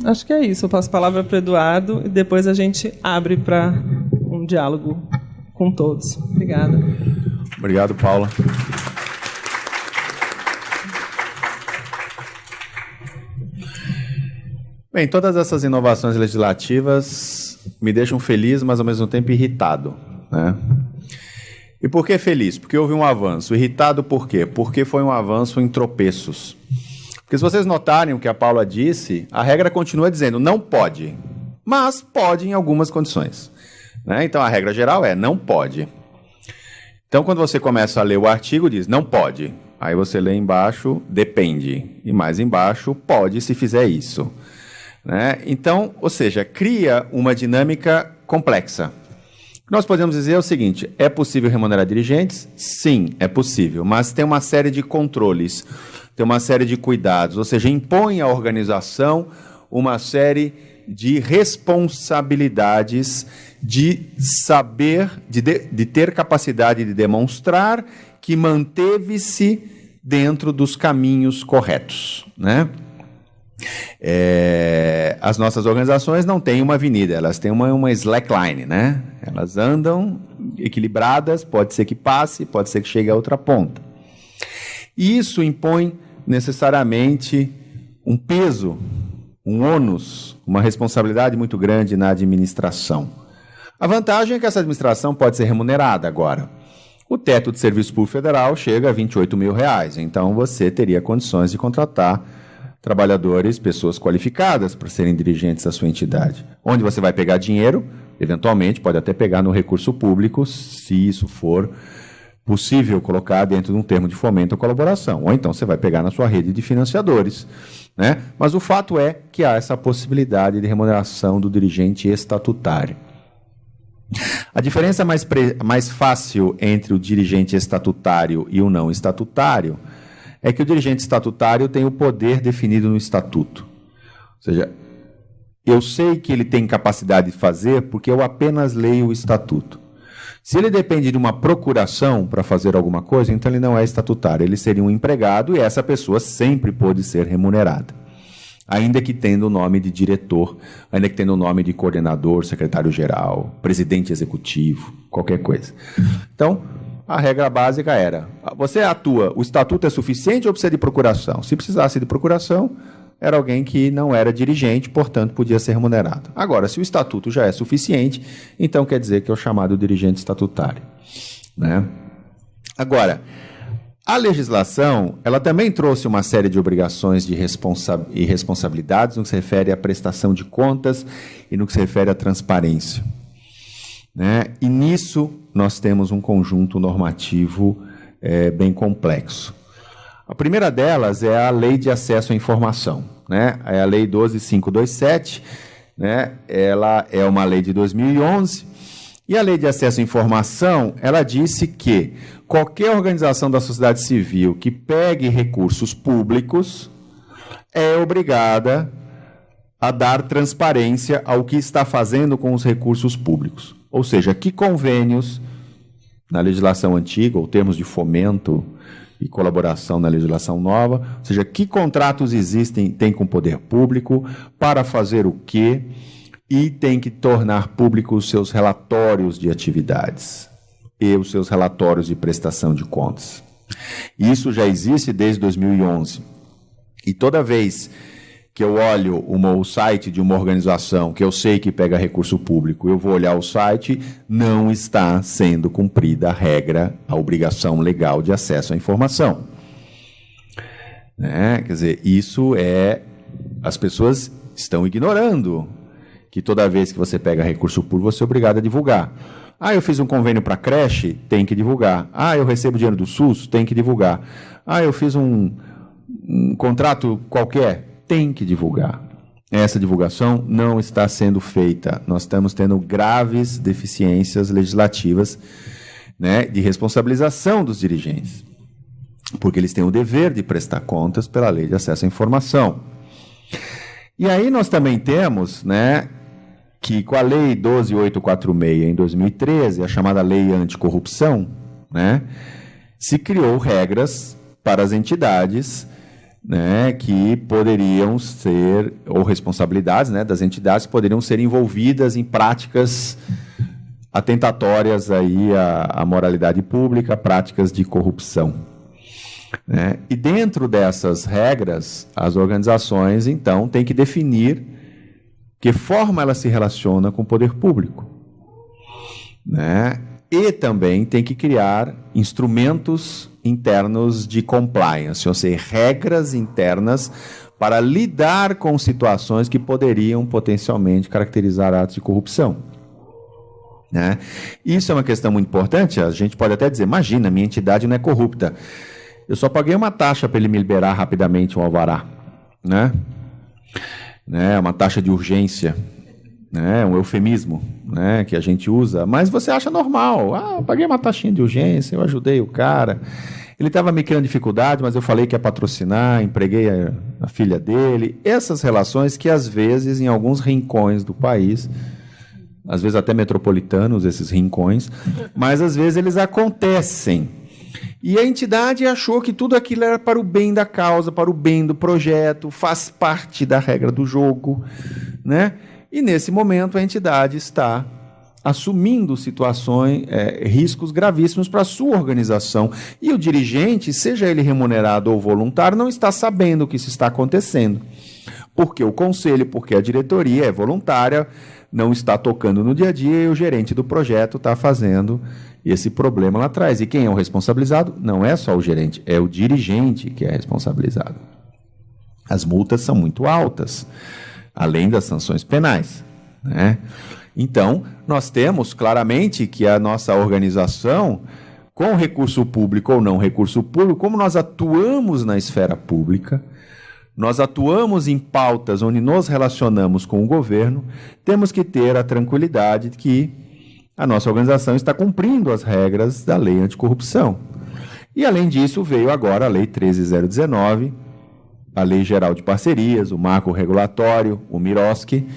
acho que é isso, eu passo a palavra para o Eduardo e depois a gente abre para um diálogo com todos. Obrigada. Obrigado, Paula. Bem, todas essas inovações legislativas me deixam feliz, mas ao mesmo tempo irritado, né? E por que feliz? Porque houve um avanço. Irritado por quê? Porque foi um avanço em tropeços. Porque se vocês notarem o que a Paula disse, a regra continua dizendo não pode, mas pode em algumas condições, né? Então a regra geral é não pode. Então quando você começa a ler o artigo, diz não pode. Aí você lê embaixo, depende. E mais embaixo, pode se fizer isso. Né? Então, ou seja, cria uma dinâmica complexa. O que nós podemos dizer é o seguinte: é possível remunerar dirigentes? Sim, é possível, mas tem uma série de controles, tem uma série de cuidados, ou seja, impõe à organização uma série de responsabilidades de saber, de ter capacidade de demonstrar que manteve-se dentro dos caminhos corretos, né? As nossas organizações não têm uma avenida, elas têm uma slackline, né? Elas andam equilibradas, pode ser que passe, pode ser que chegue a outra ponta. E isso impõe necessariamente um peso, um ônus, uma responsabilidade muito grande na administração. A vantagem é que essa administração pode ser remunerada agora. O teto de serviço público federal chega a R$28 mil, então você teria condições de contratar trabalhadores, pessoas qualificadas para serem dirigentes da sua entidade. Onde você vai pegar dinheiro, eventualmente pode até pegar no recurso público, se isso for possível colocar dentro de um termo de fomento ou colaboração. Ou então você vai pegar na sua rede de financiadores, né? Mas o fato é que há essa possibilidade de remuneração do dirigente estatutário. A diferença mais fácil entre o dirigente estatutário e o não estatutário é que o dirigente estatutário tem o poder definido no estatuto. Ou seja, eu sei que ele tem capacidade de fazer porque eu apenas leio o estatuto. Se ele depende de uma procuração para fazer alguma coisa, então ele não é estatutário, ele seria um empregado e essa pessoa sempre pode ser remunerada. Ainda que tendo o nome de diretor, ainda que tendo o nome de coordenador, secretário-geral, presidente executivo, qualquer coisa. Então, a regra básica era, você atua, o estatuto é suficiente ou precisa de procuração? Se precisasse de procuração, era alguém que não era dirigente, portanto, podia ser remunerado. Agora, se o estatuto já é suficiente, então quer dizer que é o chamado dirigente estatutário, né? Agora, a legislação, ela também trouxe uma série de obrigações e responsabilidades no que se refere à prestação de contas e no que se refere à transparência, né? E nisso nós temos um conjunto normativo bem complexo. A primeira delas é a Lei de Acesso à Informação, né? É a Lei 12.527, né? Ela é uma lei de 2011, e a Lei de Acesso à Informação, ela disse que qualquer organização da sociedade civil que pegue recursos públicos é obrigada a dar transparência ao que está fazendo com os recursos públicos. Ou seja, que convênios, na legislação antiga, ou termos de fomento e colaboração na legislação nova, ou seja, que contratos tem com o poder público, para fazer o quê, e tem que tornar públicos os seus relatórios de atividades e os seus relatórios de prestação de contas. Isso já existe desde 2011. E toda vez que eu olho o site de uma organização que eu sei que pega recurso público, eu vou olhar o site, não está sendo cumprida a regra, a obrigação legal de acesso à informação. Né? Quer dizer, as pessoas estão ignorando que toda vez que você pega recurso público, você é obrigado a divulgar. Ah, eu fiz um convênio para creche, tem que divulgar. Ah, eu recebo dinheiro do SUS, tem que divulgar. Ah, eu fiz um contrato qualquer, tem que divulgar. Essa divulgação não está sendo feita. Nós estamos tendo graves deficiências legislativas, né, de responsabilização dos dirigentes, porque eles têm o dever de prestar contas pela Lei de Acesso à Informação. E aí nós também temos, né, que com a Lei 12.846 em 2013, a chamada Lei Anticorrupção, né, se criou regras para as entidades, né, que poderiam ser, ou responsabilidades, né, das entidades que poderiam ser envolvidas em práticas atentatórias aí à moralidade pública, práticas de corrupção. Né? E dentro dessas regras, as organizações, então, têm que definir que forma ela se relaciona com o poder público. Né? E também tem que criar instrumentos internos de compliance, ou seja, regras internas para lidar com situações que poderiam potencialmente caracterizar atos de corrupção. Né? Isso é uma questão muito importante. A gente pode até dizer, imagina, minha entidade não é corrupta. Eu só paguei uma taxa para ele me liberar rapidamente um alvará. Né? Uma taxa de urgência. Um eufemismo, né, que a gente usa, mas você acha normal. Eu paguei uma taxinha de urgência, eu ajudei o cara, ele estava me criando dificuldade, mas eu falei que ia patrocinar, empreguei a filha dele. Essas relações que às vezes em alguns rincões do país, às vezes até metropolitanos, esses rincões, mas às vezes eles acontecem. E a entidade achou que tudo aquilo era para o bem da causa, para o bem do projeto, faz parte da regra do jogo, né? E, nesse momento, a entidade está assumindo situações, riscos gravíssimos para a sua organização. E o dirigente, seja ele remunerado ou voluntário, não está sabendo o que isso está acontecendo. Porque o conselho, porque a diretoria é voluntária, não está tocando no dia a dia e o gerente do projeto está fazendo esse problema lá atrás. E quem é o responsabilizado? Não é só o gerente, é o dirigente que é responsabilizado. As multas são muito altas, além das sanções penais. Né? Então, nós temos claramente que a nossa organização, com recurso público ou não recurso público, como nós atuamos na esfera pública, nós atuamos em pautas onde nos relacionamos com o governo, temos que ter a tranquilidade de que a nossa organização está cumprindo as regras da lei anticorrupção. E, além disso, veio agora a Lei 13.019, a Lei Geral de Parcerias, o Marco Regulatório, o MIROSC,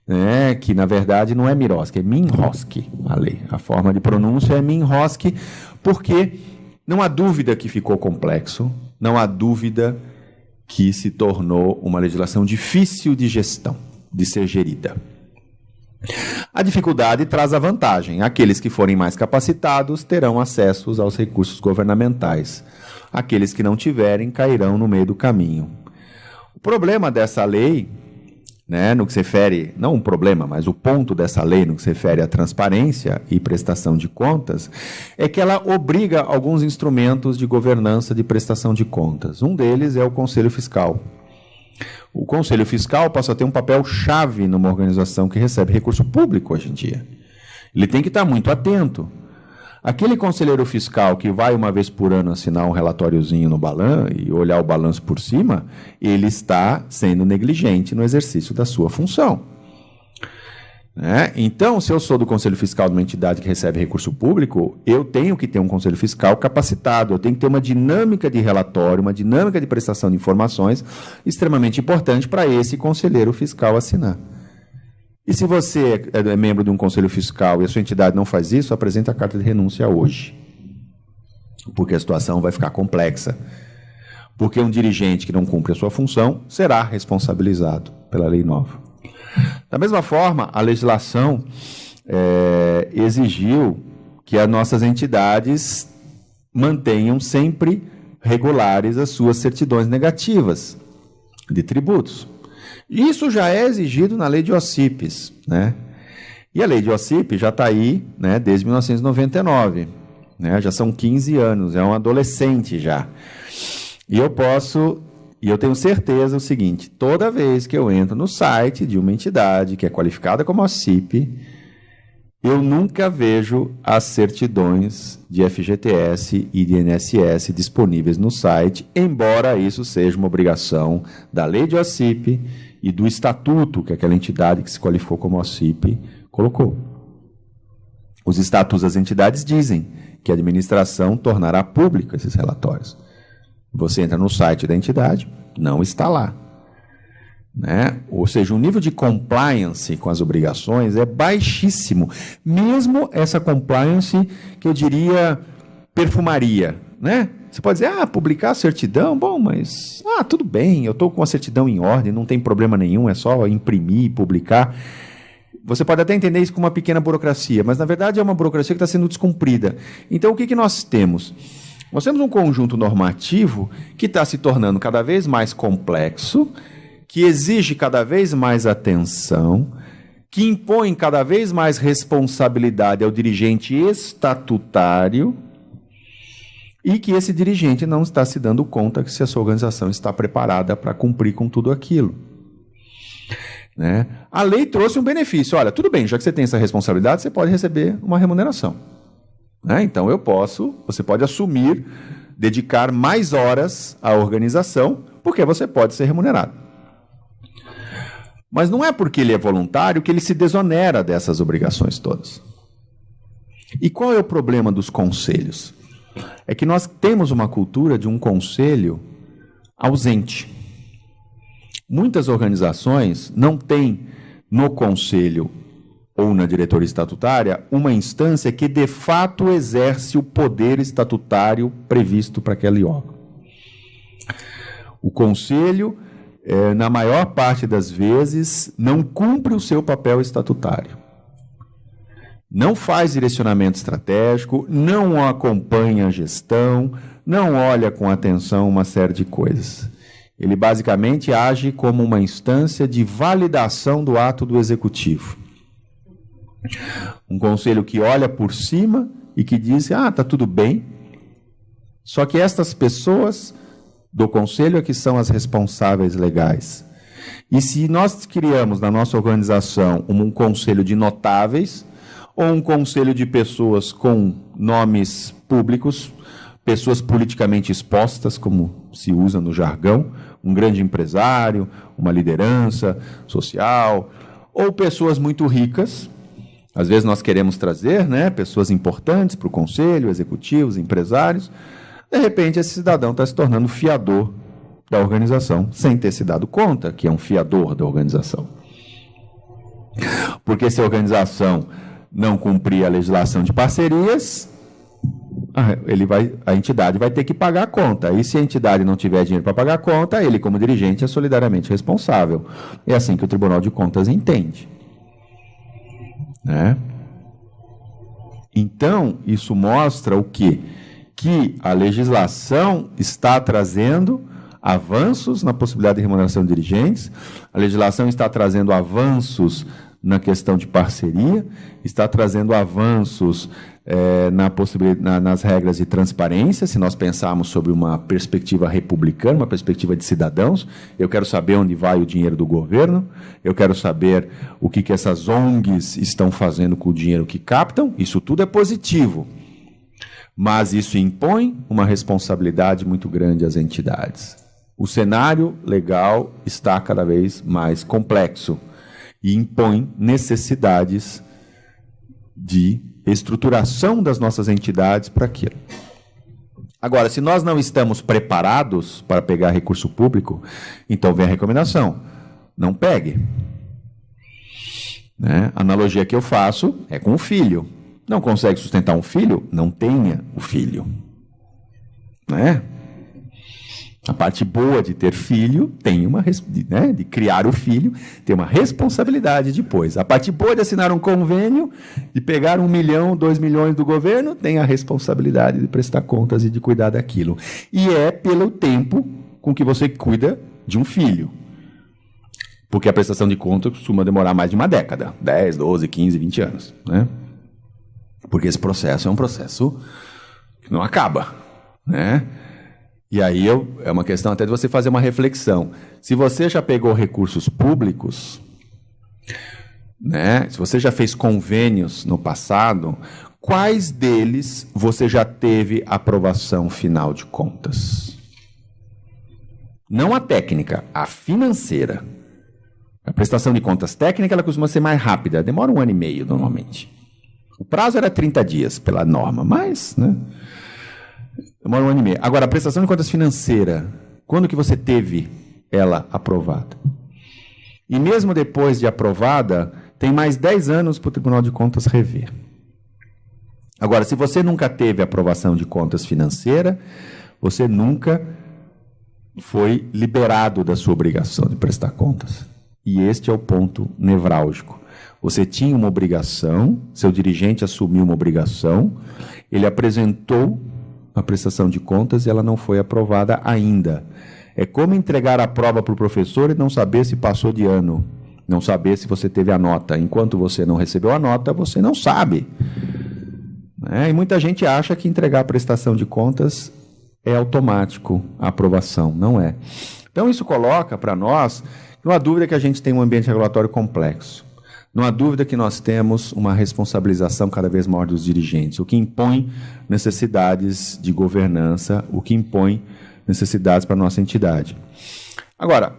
né, que na verdade não é MIROSC, é MINROSC a lei. A forma de pronúncia é MINROSC, porque não há dúvida que ficou complexo, não há dúvida que se tornou uma legislação difícil de gestão, de ser gerida. A dificuldade traz a vantagem. Aqueles que forem mais capacitados terão acesso aos recursos governamentais. Aqueles que não tiverem cairão no meio do caminho. O problema dessa lei, né, no que se refere, não um problema, mas o ponto dessa lei no que se refere à transparência e prestação de contas, é que ela obriga alguns instrumentos de governança de prestação de contas. Um deles é o Conselho Fiscal. O Conselho Fiscal passa a ter um papel chave numa organização que recebe recurso público hoje em dia. Ele tem que estar muito atento. Aquele conselheiro fiscal que vai uma vez por ano assinar um relatóriozinho no balanço e olhar o balanço por cima, ele está sendo negligente no exercício da sua função. Então, se eu sou do Conselho Fiscal de uma entidade que recebe recurso público, eu tenho que ter um Conselho Fiscal capacitado, eu tenho que ter uma dinâmica de relatório, uma dinâmica de prestação de informações extremamente importante para esse conselheiro fiscal assinar. E se você é membro de um conselho fiscal e a sua entidade não faz isso, apresente a carta de renúncia hoje. Porque a situação vai ficar complexa. Porque um dirigente que não cumpre a sua função será responsabilizado pela lei nova. Da mesma forma, a legislação exigiu que as nossas entidades mantenham sempre regulares as suas certidões negativas de tributos. Isso já é exigido na lei de OCIPs, né? E a lei de OCIP já está aí, né, desde 1999, né? Já são 15 anos, é um adolescente já. E eu tenho certeza o seguinte, toda vez que eu entro no site de uma entidade que é qualificada como OCIP, eu nunca vejo as certidões de FGTS e de INSS disponíveis no site, embora isso seja uma obrigação da lei de OCIP e do estatuto que aquela entidade que se qualificou como OCIP colocou. Os estatutos das entidades dizem que a administração tornará público esses relatórios. Você entra no site da entidade, não está lá. Né? Ou seja, o nível de compliance com as obrigações é baixíssimo. Mesmo essa compliance que eu diria perfumaria. Né? Você pode dizer, publicar a certidão, bom, mas tudo bem, eu estou com a certidão em ordem, não tem problema nenhum, é só imprimir e publicar. você pode até entender isso como uma pequena burocracia, mas na verdade é uma burocracia que está sendo descumprida. Então o que nós temos? Nós temos um conjunto normativo que está se tornando cada vez mais complexo, que exige cada vez mais atenção, que impõe cada vez mais responsabilidade ao dirigente estatutário e que esse dirigente não está se dando conta que se a sua organização está preparada para cumprir com tudo aquilo. Né? A lei trouxe um benefício. Olha, tudo bem, já que você tem essa responsabilidade, você pode receber uma remuneração. Né? Então você pode assumir, dedicar mais horas à organização, porque você pode ser remunerado. Mas não é porque ele é voluntário que ele se desonera dessas obrigações todas. E qual é o problema dos conselhos? É que nós temos uma cultura de um conselho ausente. Muitas organizações não têm no conselho ou na diretoria estatutária uma instância que de fato exerce o poder estatutário previsto para aquele órgão. O conselho, na maior parte das vezes, não cumpre o seu papel estatutário. Não faz direcionamento estratégico, não acompanha a gestão, não olha com atenção uma série de coisas. Ele basicamente age como uma instância de validação do ato do executivo. Um conselho que olha por cima e que diz, está tudo bem, só que estas pessoas do conselho é que são as responsáveis legais. E se nós criamos na nossa organização um conselho de notáveis, ou um conselho de pessoas com nomes públicos, pessoas politicamente expostas, como se usa no jargão, um grande empresário, uma liderança social, ou pessoas muito ricas. Às vezes nós queremos trazer, pessoas importantes para o conselho, executivos, empresários. De repente, esse cidadão está se tornando fiador da organização, sem ter se dado conta que é um fiador da organização. Porque se a organização não cumprir a legislação de parcerias, a entidade vai ter que pagar a conta. E se a entidade não tiver dinheiro para pagar a conta, ele, como dirigente, é solidariamente responsável. É assim que o Tribunal de Contas entende. Então, isso mostra o quê? Que a legislação está trazendo avanços na possibilidade de remuneração de dirigentes, a legislação está trazendo avanços na questão de parceria, está trazendo avanços nas regras de transparência. Se nós pensarmos sobre uma perspectiva republicana, uma perspectiva de cidadãos, eu quero saber onde vai o dinheiro do governo, eu quero saber o que essas ONGs estão fazendo com o dinheiro que captam. Isso tudo é positivo, mas isso impõe uma responsabilidade muito grande às entidades. O cenário legal está cada vez mais complexo e impõe necessidades de estruturação das nossas entidades para aquilo. Agora, se nós não estamos preparados para pegar recurso público, então vem a recomendação: não pegue. A analogia que eu faço é com o filho. Não consegue sustentar um filho? Não tenha o filho. A parte boa de ter filho tem de criar o filho, tem uma responsabilidade depois. A parte boa de assinar um convênio, de pegar 1 milhão, 2 milhões do governo, tem a responsabilidade de prestar contas e de cuidar daquilo. E é pelo tempo com que você cuida de um filho. Porque a prestação de contas costuma demorar mais de uma década, 10, 12, 15, 20 anos. Porque esse processo é um processo que não acaba. E aí é uma questão até de você fazer uma reflexão. Se você já pegou recursos públicos, se você já fez convênios no passado, quais deles você já teve aprovação final de contas? Não a técnica, a financeira. A prestação de contas técnica ela costuma ser mais rápida, demora 1 ano e meio normalmente. O prazo era 30 dias pela norma, mas demora 1 ano e meio. Agora, a prestação de contas financeira, quando que você teve ela aprovada? E mesmo depois de aprovada, tem mais 10 anos para o Tribunal de Contas rever. Agora, se você nunca teve aprovação de contas financeira, você nunca foi liberado da sua obrigação de prestar contas. E este é o ponto nevrálgico. Você tinha uma obrigação, seu dirigente assumiu uma obrigação, ele apresentou a prestação de contas e ela não foi aprovada ainda. É como entregar a prova para o professor e não saber se passou de ano, não saber se você teve a nota. Enquanto você não recebeu a nota, você não sabe. E muita gente acha que entregar a prestação de contas é automático a aprovação. Não é. Então, isso coloca para nós, não há dúvida que a gente tem um ambiente regulatório complexo. Não há dúvida que nós temos uma responsabilização cada vez maior dos dirigentes, o que impõe necessidades de governança, o que impõe necessidades para a nossa entidade. Agora,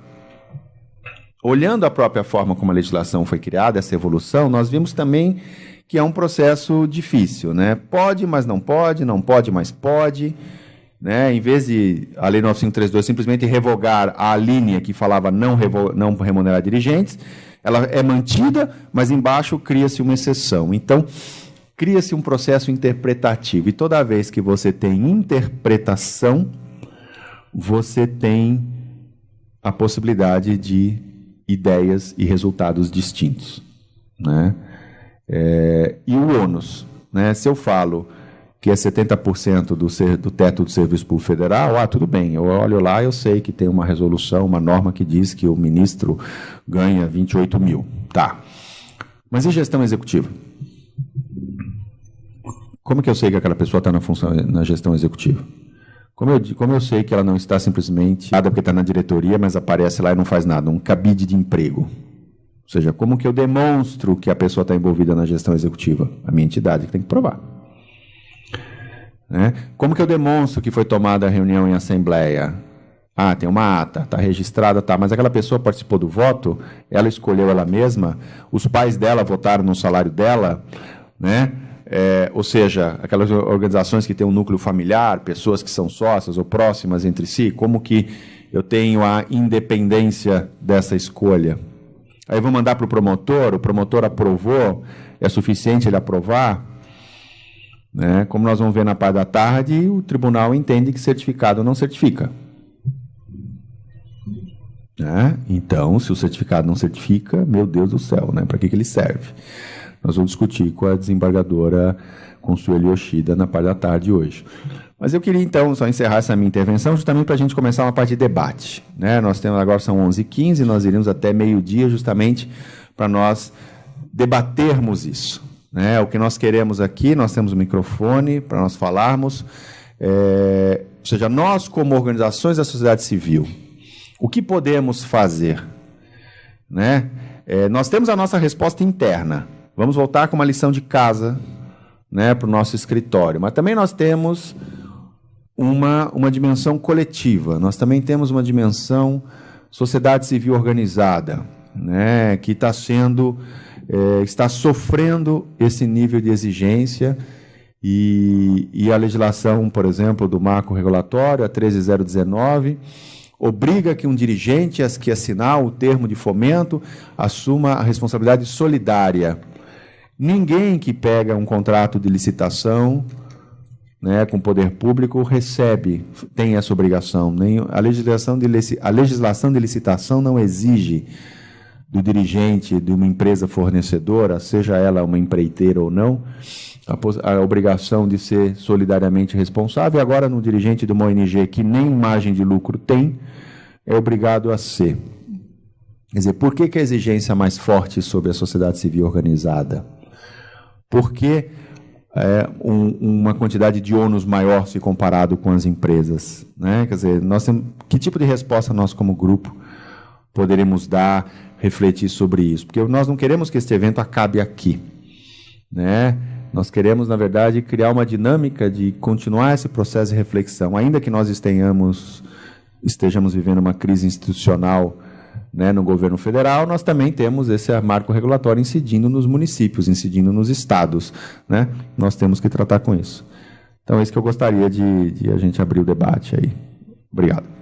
olhando a própria forma como a legislação foi criada, essa evolução, nós vimos também que é um processo difícil, né? Pode, mas não pode, não pode, mas pode. Né? Em vez de a Lei 9532 simplesmente revogar a linha que falava não remunerar dirigentes, ela é mantida, mas embaixo cria-se uma exceção. Então, cria-se um processo interpretativo. E toda vez que você tem interpretação, você tem a possibilidade de ideias e resultados distintos. Né? E o ônus, né? Se eu falo que é 70% do teto do Serviço Público Federal, tudo bem, eu olho lá, eu sei que tem uma resolução, uma norma que diz que o ministro ganha 28 mil. Tá. Mas e gestão executiva? Como que eu sei que aquela pessoa está na gestão executiva? Como eu sei que ela não está simplesmente nada porque está na diretoria, mas aparece lá e não faz nada, um cabide de emprego? Ou seja, como que eu demonstro que a pessoa está envolvida na gestão executiva? A minha entidade que tem que provar. Né? Como que eu demonstro que foi tomada a reunião em assembleia? Tem uma ata, está registrada, mas aquela pessoa participou do voto, ela escolheu ela mesma, os pais dela votaram no salário dela, né? Ou seja, aquelas organizações que têm um núcleo familiar, pessoas que são sócias ou próximas entre si, como que eu tenho a independência dessa escolha? Aí eu vou mandar para o promotor aprovou, é suficiente ele aprovar? Né? Como nós vamos ver na parte da tarde, o tribunal entende que certificado não certifica. Né? Então, se o certificado não certifica, meu Deus do céu, né? Para que ele serve? Nós vamos discutir com a desembargadora Consuelo Yoshida na parte da tarde hoje. Mas eu queria, então, só encerrar essa minha intervenção justamente para a gente começar uma parte de debate. Né? Nós temos agora, são 11h15, nós iríamos até meio-dia justamente para nós debatermos isso. Né? O que nós queremos aqui, nós temos um microfone para nós falarmos, ou seja, nós como organizações da sociedade civil, o que podemos fazer? Né? Nós temos a nossa resposta interna, vamos voltar com uma lição de casa, né, para o nosso escritório, mas também nós temos uma dimensão coletiva, nós também temos uma dimensão sociedade civil organizada, né, que está sofrendo esse nível de exigência e a legislação, por exemplo, do marco regulatório, a 13.019, obriga que um dirigente que assinar o termo de fomento assuma a responsabilidade solidária. Ninguém que pega um contrato de licitação, né, com o poder público tem essa obrigação. A legislação de licitação não exige do dirigente de uma empresa fornecedora, seja ela uma empreiteira ou não, a obrigação de ser solidariamente responsável. Agora, no dirigente de uma ONG que nem margem de lucro tem, é obrigado a ser. Quer dizer, por que a exigência é mais forte sobre a sociedade civil organizada? Porque uma quantidade de ônus maior se comparado com as empresas. Né? Quer dizer, que tipo de resposta nós, como grupo, poderemos dar, refletir sobre isso? Porque nós não queremos que este evento acabe aqui. Né? Nós queremos, na verdade, criar uma dinâmica de continuar esse processo de reflexão. Ainda que nós estejamos vivendo uma crise institucional, né, no governo federal, nós também temos esse marco regulatório incidindo nos municípios, incidindo nos estados. Né? Nós temos que tratar com isso. Então, é isso que eu gostaria de a gente abrir o debate aí. Obrigado.